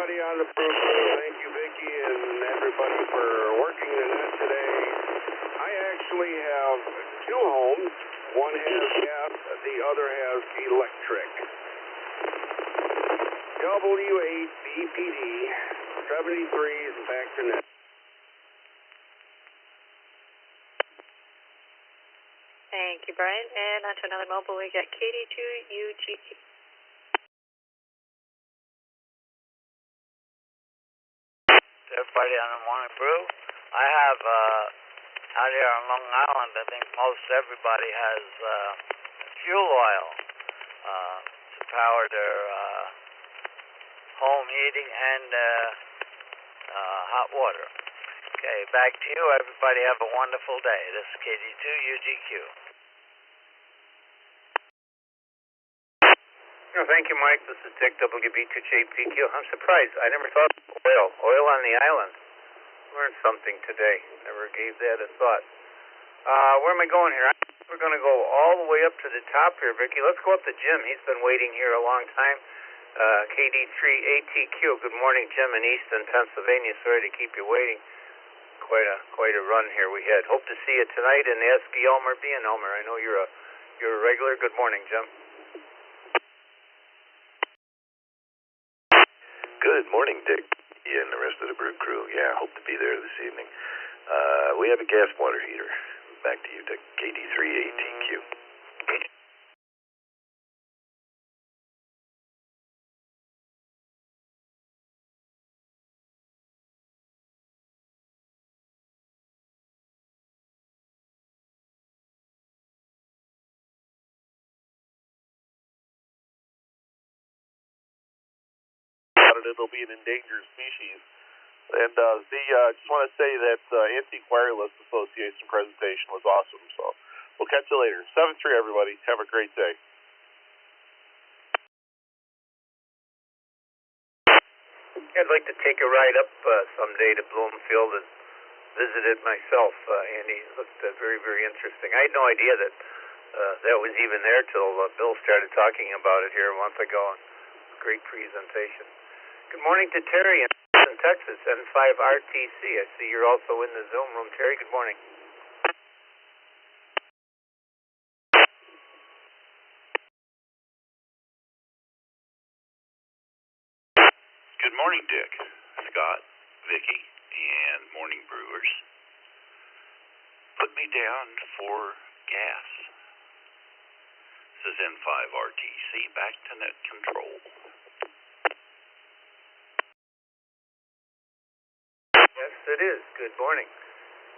Everybody on the Brew Crew, thank you, Vicki, and everybody for working the net today. I actually have two homes. One has gas, the other has electric. W8 BPD, 73s back to net. Thank you, Brian. And on to another mobile, we got KD2 UGQ. Everybody on the Morning Brew. I have out here on Long Island, I think most everybody has fuel oil to power their home heating and hot water. Okay, back to you. Everybody have a wonderful day. This is KD2 UGQ. Oh, thank you, Mike. This is Dick, WB2JPQ. I'm surprised. I never thought of oil on the island. Learned something today. Never gave that a thought. Where am I going here? We're going to go all the way up to the top here, Vicky. Let's go up to Jim. He's been waiting here a long time. KD3ATQ. Good morning, Jim in Easton, Pennsylvania. Sorry to keep you waiting. Quite a run here we had. Hope to see you tonight and ask Elmer being Elmer. I know you're a regular. Good morning, Jim. Good morning, Dick, and the rest of the Brew Crew. Yeah, hope to be there this evening. We have a gas water heater. Back to you, Dick. KD3ATQ. It'll be an endangered species. And just want to say that Antique Wireless Association presentation was awesome. So we'll catch you later. 7-3, everybody. Have a great day. I'd like to take a ride up someday to Bloomfield and visit it myself, Andy. It looked very, very interesting. I had no idea that that was even there till Bill started talking about it here a month ago. Great presentation. Good morning to Terry in Texas, N5RTC. I see you're also in the Zoom room. Terry, good morning. Good morning, Dick, Scott, Vicky, and Morning Brewers. Put me down for gas. This is N5RTC, back to net control. Yes, it is. Good morning.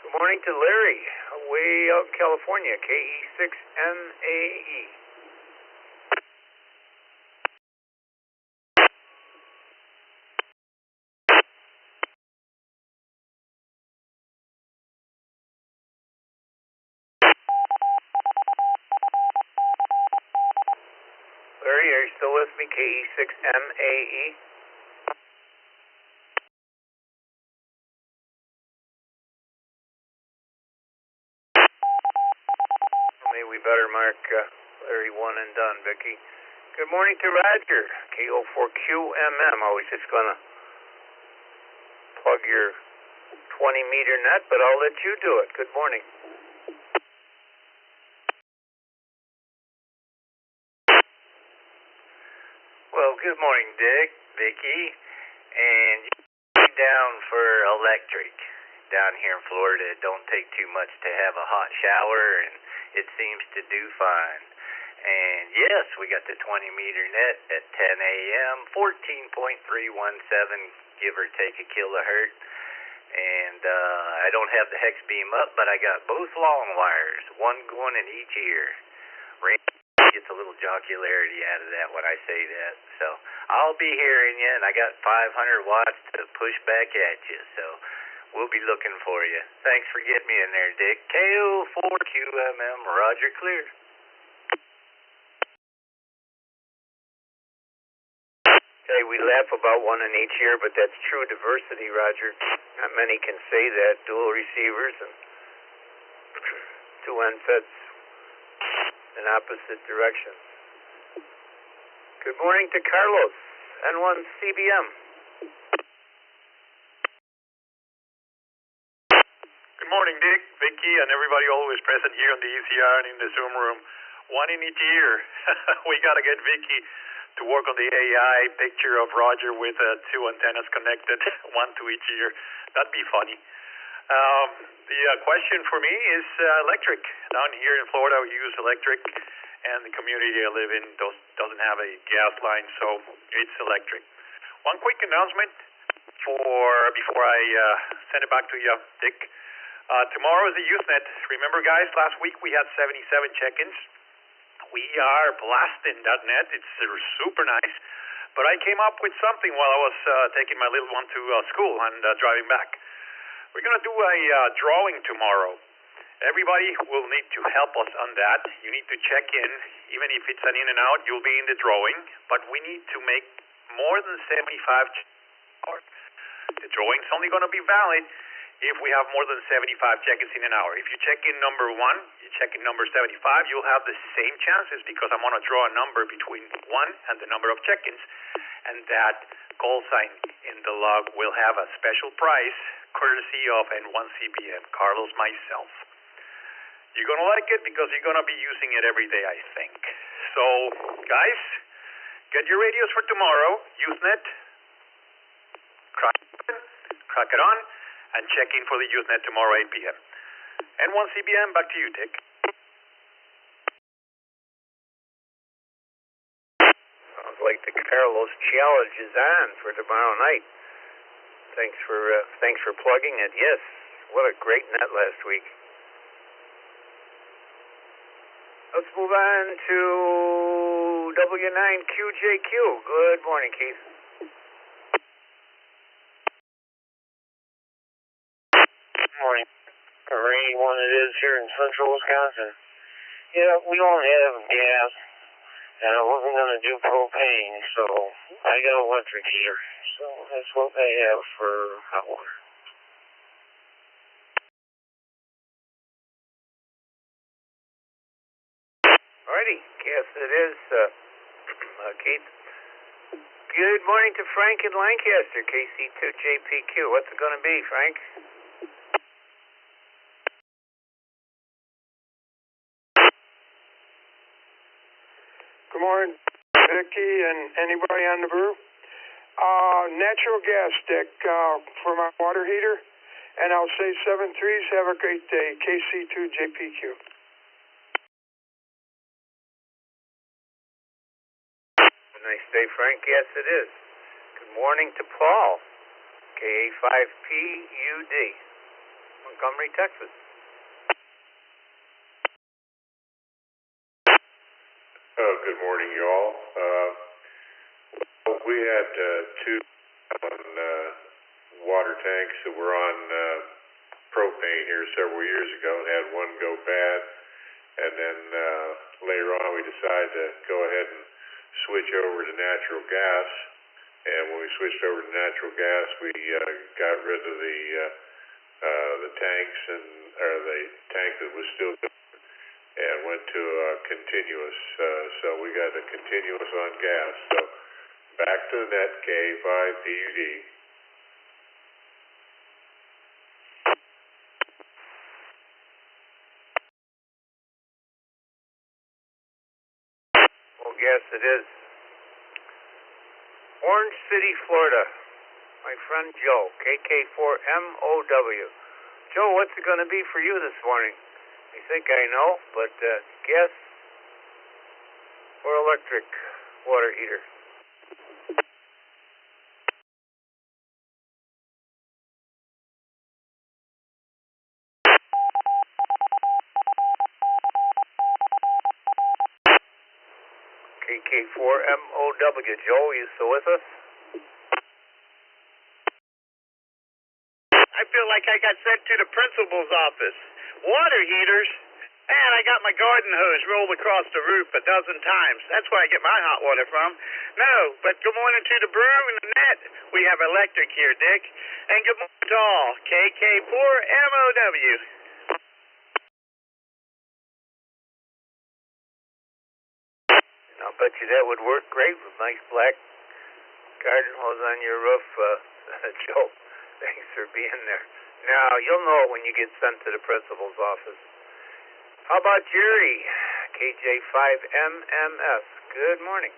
Good morning to Larry, way out in California, KE6MAE. Mary, are you still with me? KE6MAE. Maybe we better mark Larry 1 and done, Vicky. Good morning to Roger, KO4QMM. I was just going to plug your 20-meter net, but I'll let you do it. Good morning. Well, good morning, Dick, Vicky, and you're down for electric. Down here in Florida, it don't take too much to have a hot shower, and it seems to do fine. And yes, we got the 20-meter net at 10 a.m., 14.317, give or take a kilohertz. And I don't have the hex beam up, but I got both long wires, one going in each ear. Randy gets a little jocularity out of that when I say that. So I'll be hearing you, and I got 500 watts to push back at you. So we'll be looking for you. Thanks for getting me in there, Dick. KO4QMM, Roger, clear. Hey, we laugh about one in each ear, but that's true diversity, Roger. Not many can say that. Dual receivers and two end sets in opposite directions. Good morning to Carlos, N1 CBM. Good morning, Dick, Vicky, and everybody always present here on the ECR and in the Zoom room. One in each ear. We got to get Vicky to work on the AI picture of Roger with two antennas connected, one to each ear. That'd be funny. The question for me is electric. Down here in Florida, we use electric, and the community I live in doesn't have a gas line, so it's electric. One quick announcement before I send it back to you, Dick. Tomorrow is the Usenet. Remember, guys, last week we had 77 check-ins. We are blasting that net. It's super nice. But I came up with something while I was taking my little one to school and driving back. We're going to do a drawing tomorrow. Everybody will need to help us on that. You need to check in. Even if it's an in and out, you'll be in the drawing. But we need to make more than 75 hours. The drawing's only going to be valid if we have more than 75 check-ins in an hour. If you check in number 1, you check in number 75, you'll have the same chances because I'm going to draw a number between 1 and the number of check-ins. And that call sign in the log will have a special price courtesy of N1 CBM, Carlos, myself. You're going to like it because you're going to be using it every day, I think. So, guys, get your radios for tomorrow. Usenet, crack it on, and check in for the Usenet tomorrow, 8 p.m. N1 CBM, back to you, Dick. Sounds like the Carlos challenge is on for tomorrow night. Thanks for plugging it. Yes, what a great net last week. Let's move on to W9QJQ. Good morning, Keith. Good morning. A rainy one it is here in central Wisconsin. Yeah, we don't have gas, and I wasn't going to do propane, so I got electric heater. So that's what they have for hot water. Alrighty, yes it is, Keith. Good morning to Frank in Lancaster, KC2JPQ. What's it going to be, Frank? Good morning, Vicky and anybody on the brew. Natural gas stick for my water heater, and I'll say 7-3s. Have a great day, KC2JPQ. Nice day, Frank. Yes, it is. Good morning to Paul, KA5PUD, Montgomery, Texas. Good morning, y'all. We had two water tanks that were on propane here several years ago and had one go bad. And then later on we decided to go ahead and switch over to natural gas. And when we switched over to natural gas, we got rid of the tanks or the tank that was still going, and went to continuous. So we got a continuous on gas. So back to the net K5 PUD. Well, gas it is. Orange City, Florida. My friend Joe, KK4MOW. Joe, what's it going to be for you this morning? I think I know, but gas or electric water heater? KK4MOW. Joe, you still with us? I feel like I got sent to the principal's office. Water heaters? Man, I got my garden hose rolled across the roof a dozen times. That's where I get my hot water from. No, but good morning to the brew and the net. We have electric here, Dick. And good morning to all. KK4MOW. I'll bet you that would work great with nice black garden hose on your roof, Joe. Thanks for being there. Now, you'll know it when you get sent to the principal's office. How about Jerry? KJ5MMS. Good morning.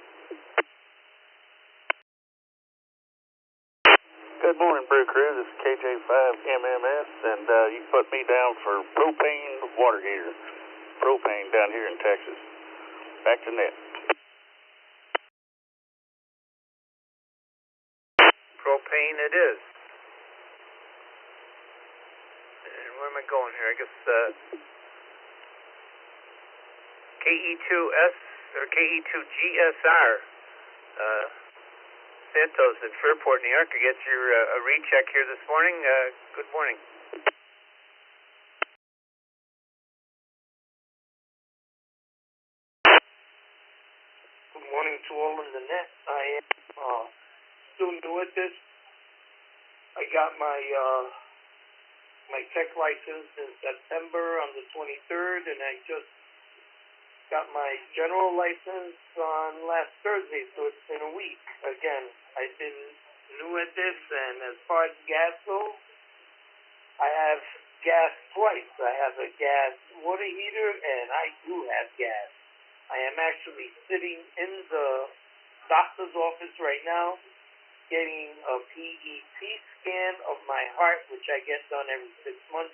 Good morning, Brew Crew. This is KJ5MMS, and you can put me down for propane water heater. Propane down here in Texas. Back to net. Propane it is. And where am I going here? I guess KE2S or KE2GSR. Santos in Fairport, New York. I get your a recheck here this morning. Good morning. Good morning to all in the net. I am still new at this. I got my tech license in September on the 23rd, and I just got my general license on last Thursday, so it's been a week. Again, I've been new at this, and as far as gas goes, I have gas twice. I have a gas water heater, and I do have gas. I am actually sitting in the doctor's office right now getting a PET scan of my heart, which I get done every 6 months.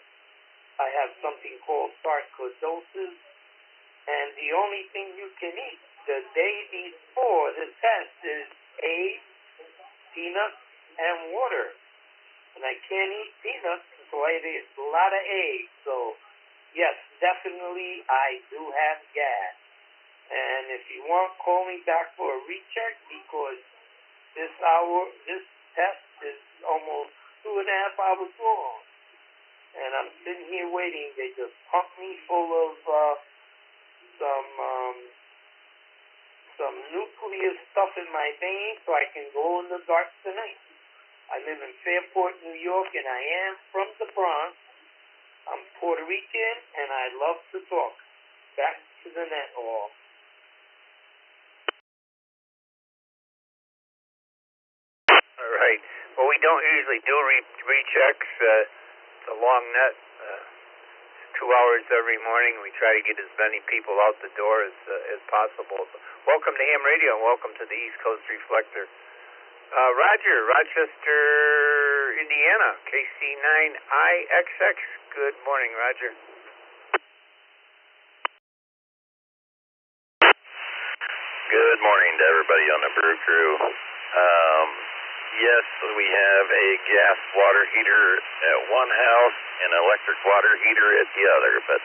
I have something called sarcoidosis, and the only thing you can eat the day before the test is eggs, peanuts, and water. And I can't eat peanuts, so I eat a lot of eggs. So, yes, definitely I do have gas. And if you want, call me back for a recheck, because this test is almost 2.5 hours long. And I'm sitting here waiting. They just pumped me full of some nuclear stuff in my veins so I can go in the dark tonight. I live in Fairport, New York, and I am from the Bronx. I'm Puerto Rican, and I love to talk. Back to the net all. All right. Well, we don't usually do rechecks. It's a long net. 2 hours every morning. We try to get as many people out the door as possible. Welcome to Ham Radio, and welcome to the East Coast Reflector. Roger, Rochester, Indiana, KC9IXX. Good morning, Roger. Good morning to everybody on the Brew Crew. Yes, we have a gas water heater at one house and an electric water heater at the other, but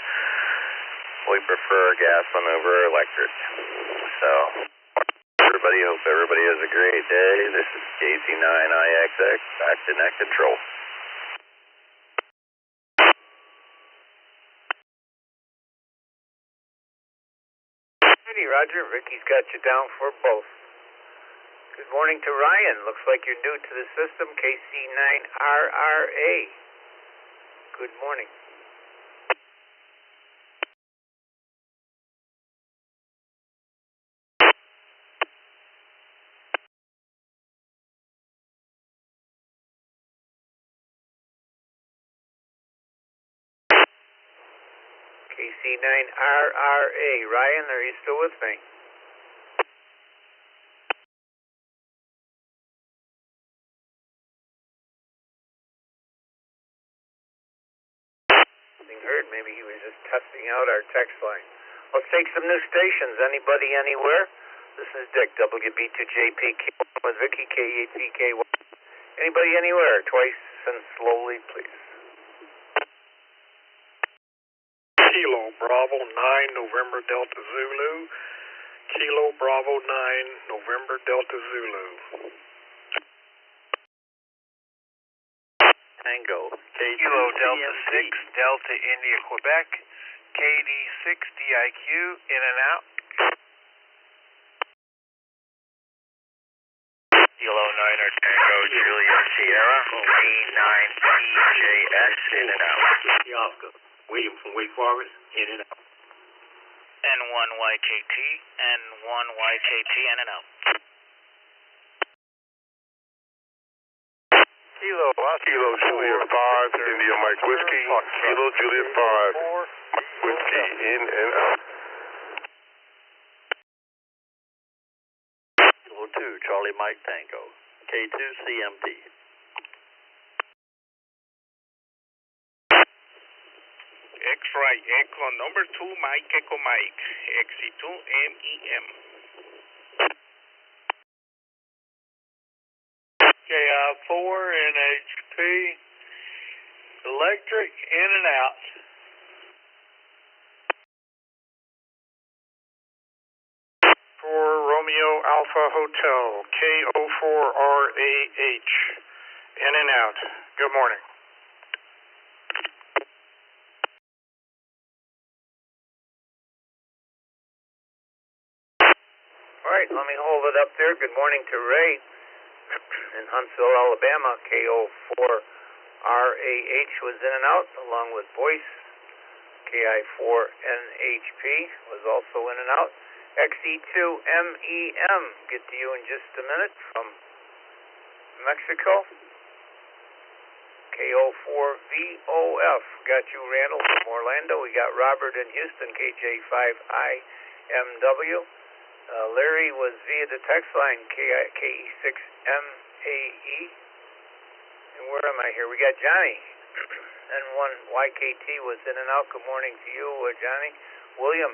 we prefer a gas one over electric. So, everybody, hope everybody has a great day. This is KC9IXX, back to net control. Hey, Roger. Vicky's got you down for both. Good morning to Ryan. Looks like you're new to the system, KC9RRA. Good morning. KC9RRA. Ryan, are you still with me? Nothing heard. Maybe he was just testing out our text line. Let's take some new stations. Anybody anywhere? This is Dick, WB2JPK with Vicky, K8PK1. Anybody anywhere? Twice and slowly, please. Kilo Bravo 9 November Delta Zulu. Kilo Bravo 9 November Delta Zulu. Tango. Kilo Delta 6 Delta India Quebec. KD6 DIQ in and out. Kilo 9er Tango Juliet Sierra. K9TJS in and out. Oscar. William from Wake Forest, in and out. N1YKT, N1YKT in and out. Kilo Juliet 5, India Mike Whiskey. Kilo Juliet 5, Whiskey in and out. Kilo 2, Charlie Mike Tango. K2 CMT. X-Ray Echo number 2 Mike Echo Mike. XC2 MEM. KI4 NHP. Electric in and out. For Romeo Alpha Hotel, KO4RAH, in and out. Good morning. All right, let me hold it up there. Good morning to Ray in Huntsville, Alabama. KO4RAH was in and out, along with Boyce. KI4NHP was also in and out. XE2MEM, get to you in just a minute from Mexico. KO4VOF, got you, Randall, from Orlando. We got Robert in Houston, KJ5IMW. Larry was via the text line, KE6MAE. And where am I here? We got Johnny. N1YKT was in and out. Good morning to you, Johnny. William,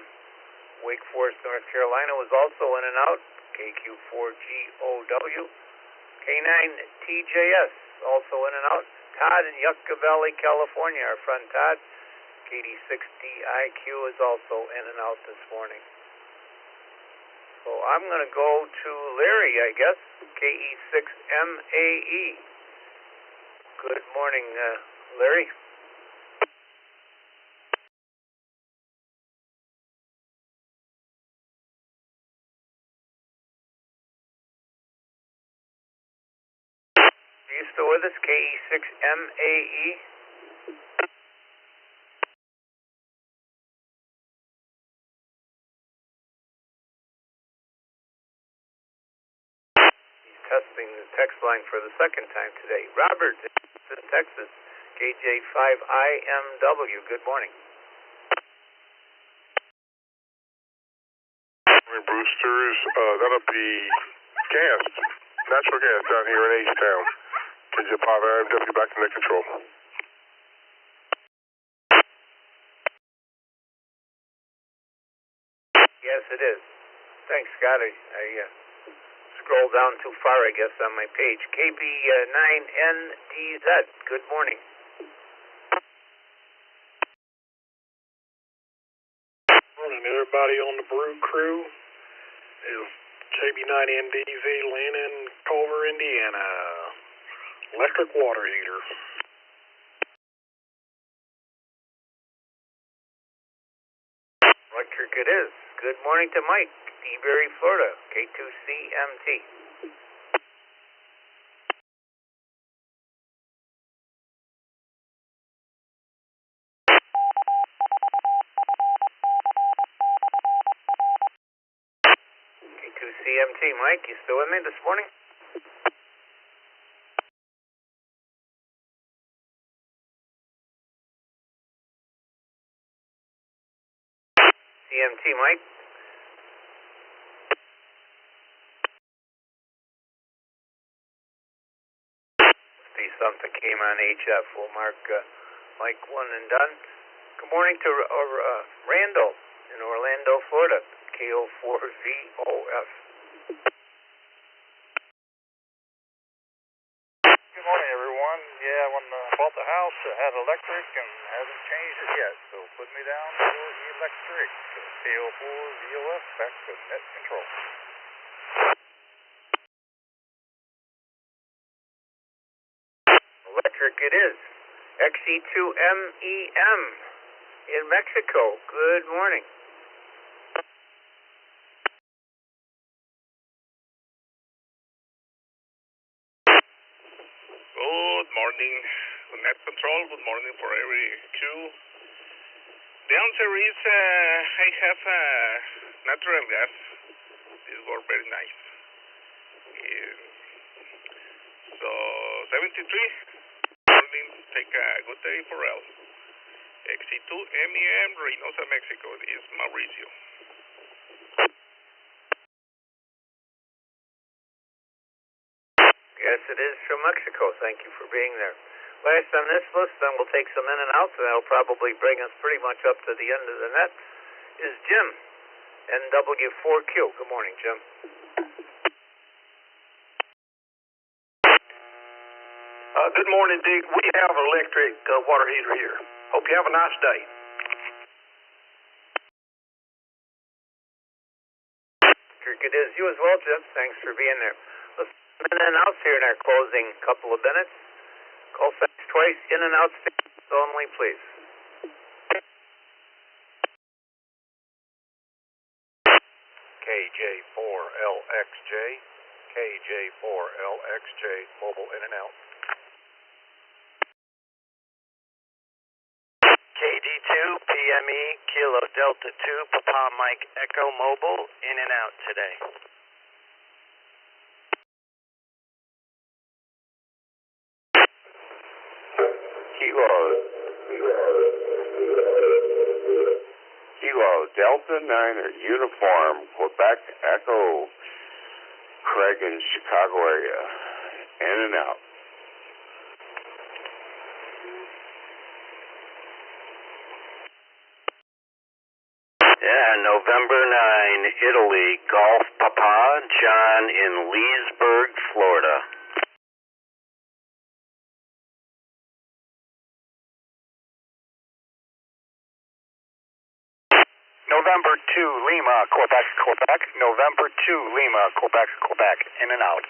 Wake Forest, North Carolina, was also in and out. KQ4GOW. K9TJS, also in and out. Todd in Yucca Valley, California, our friend Todd. KD6DIQ is also in and out this morning. So I'm going to go to Larry, I guess, KE6MAE. Good morning, Larry. Are you still with us, KE6MAE? Testing the text line for the second time today. Robert in Texas, KJ5IMW. Good morning. Brewsters, that'll be gas, natural gas down here in H-Town. KJ5IMW back in net control. Yes, it is. Thanks, Scott. I scrolled down too far, I guess, on my page. KB9NDZ, good morning. Morning, everybody on the Brew Crew. Is KB9NDZ, Lennon, Culver, Indiana. Electric water heater. Electric it is. Good morning to Mike, DeBerry, Florida, K2CMT. K2CMT, Mike, you still with me this morning? CMT, Mike. See something came on HF. We'll mark Mike 1 and done. Good morning to Randall in Orlando, Florida, KO4VOF. Good morning, everyone. Yeah, when I bought the house, it had electric and hasn't changed it yet. So put me down for electric. KO4VOF, back to net control. Electric it is. XE2MEM in Mexico. Good morning. Good morning, net control. Good morning for every queue. The answer is I have natural gas. This works very nice. So 73. Morning. Take a good day for L. XE2MEM, Reynosa, Mexico. This is Mauricio. Yes, it is from Mexico. Thank you for being there. Last on this list, then we'll take some in and outs, and that'll probably bring us pretty much up to the end of the net, is Jim, NW4Q. Good morning, Jim. Good morning, Dick. We have an electric water heater here. Hope you have a nice day. It is you as well, Jim. Thanks for being there. Let's in and outs here in our closing couple of minutes. Call signs twice, in and out stations only, please. KJ4LXJ, KJ4LXJ, mobile in and out. KD2PME, Kilo Delta 2, Papa Mike Echo Mobile, in and out today. Kilo Delta 9er, Uniform, Quebec Echo, Craig in Chicago area, in and out. Yeah, November 9, Italy, Golf Papa, John in Leesburg, Florida. November 2, Lima, Quebec, Quebec. November 2, Lima, Quebec, Quebec. In and out.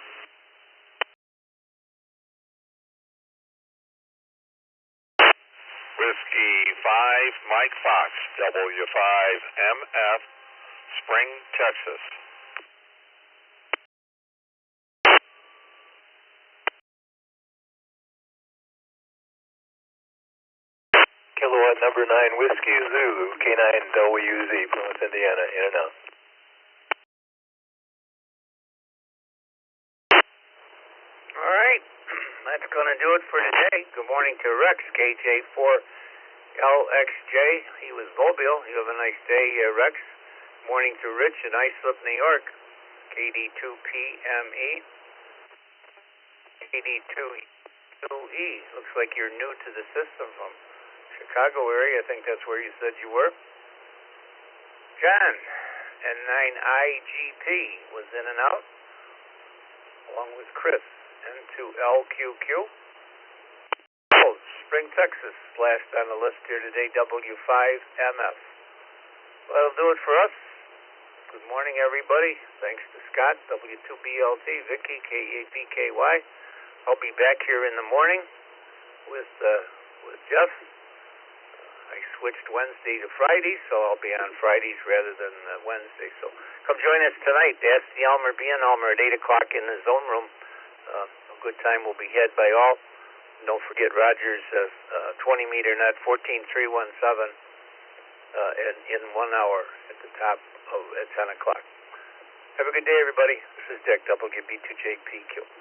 Whiskey 5, Mike Fox, W5MF, Spring, Texas. Kilowatt number 9, Whiskey Zulu, K9WZ, Plymouth, Indiana, in and out. All right, that's going to do it for today. Good morning to Rex, KJ4LXJ. He was mobile. You have a nice day, Rex. Morning to Rich in Islip, New York, KD2PME. KD2E. Looks like you're new to the system from Chicago area. I think that's where you said you were. John, N9IGP, was in and out, along with Chris, N2LQQ. Oh, Spring, Texas, last on the list here today, W5MF. Well, that'll do it for us. Good morning, everybody. Thanks to Scott, W2BLT, Vicky, KAPKY. I'll be back here in the morning with Jeff. I switched Wednesday to Friday, so I'll be on Fridays rather than Wednesday. So come join us tonight. Ask the Elmer, be in Elmer at 8 o'clock in the zone room. A good time will be had by all. Don't forget Roger's 20-meter net, 14317, in 1 hour at the top of at 10 o'clock. Have a good day, everybody. This is Dick, WB2JPQ.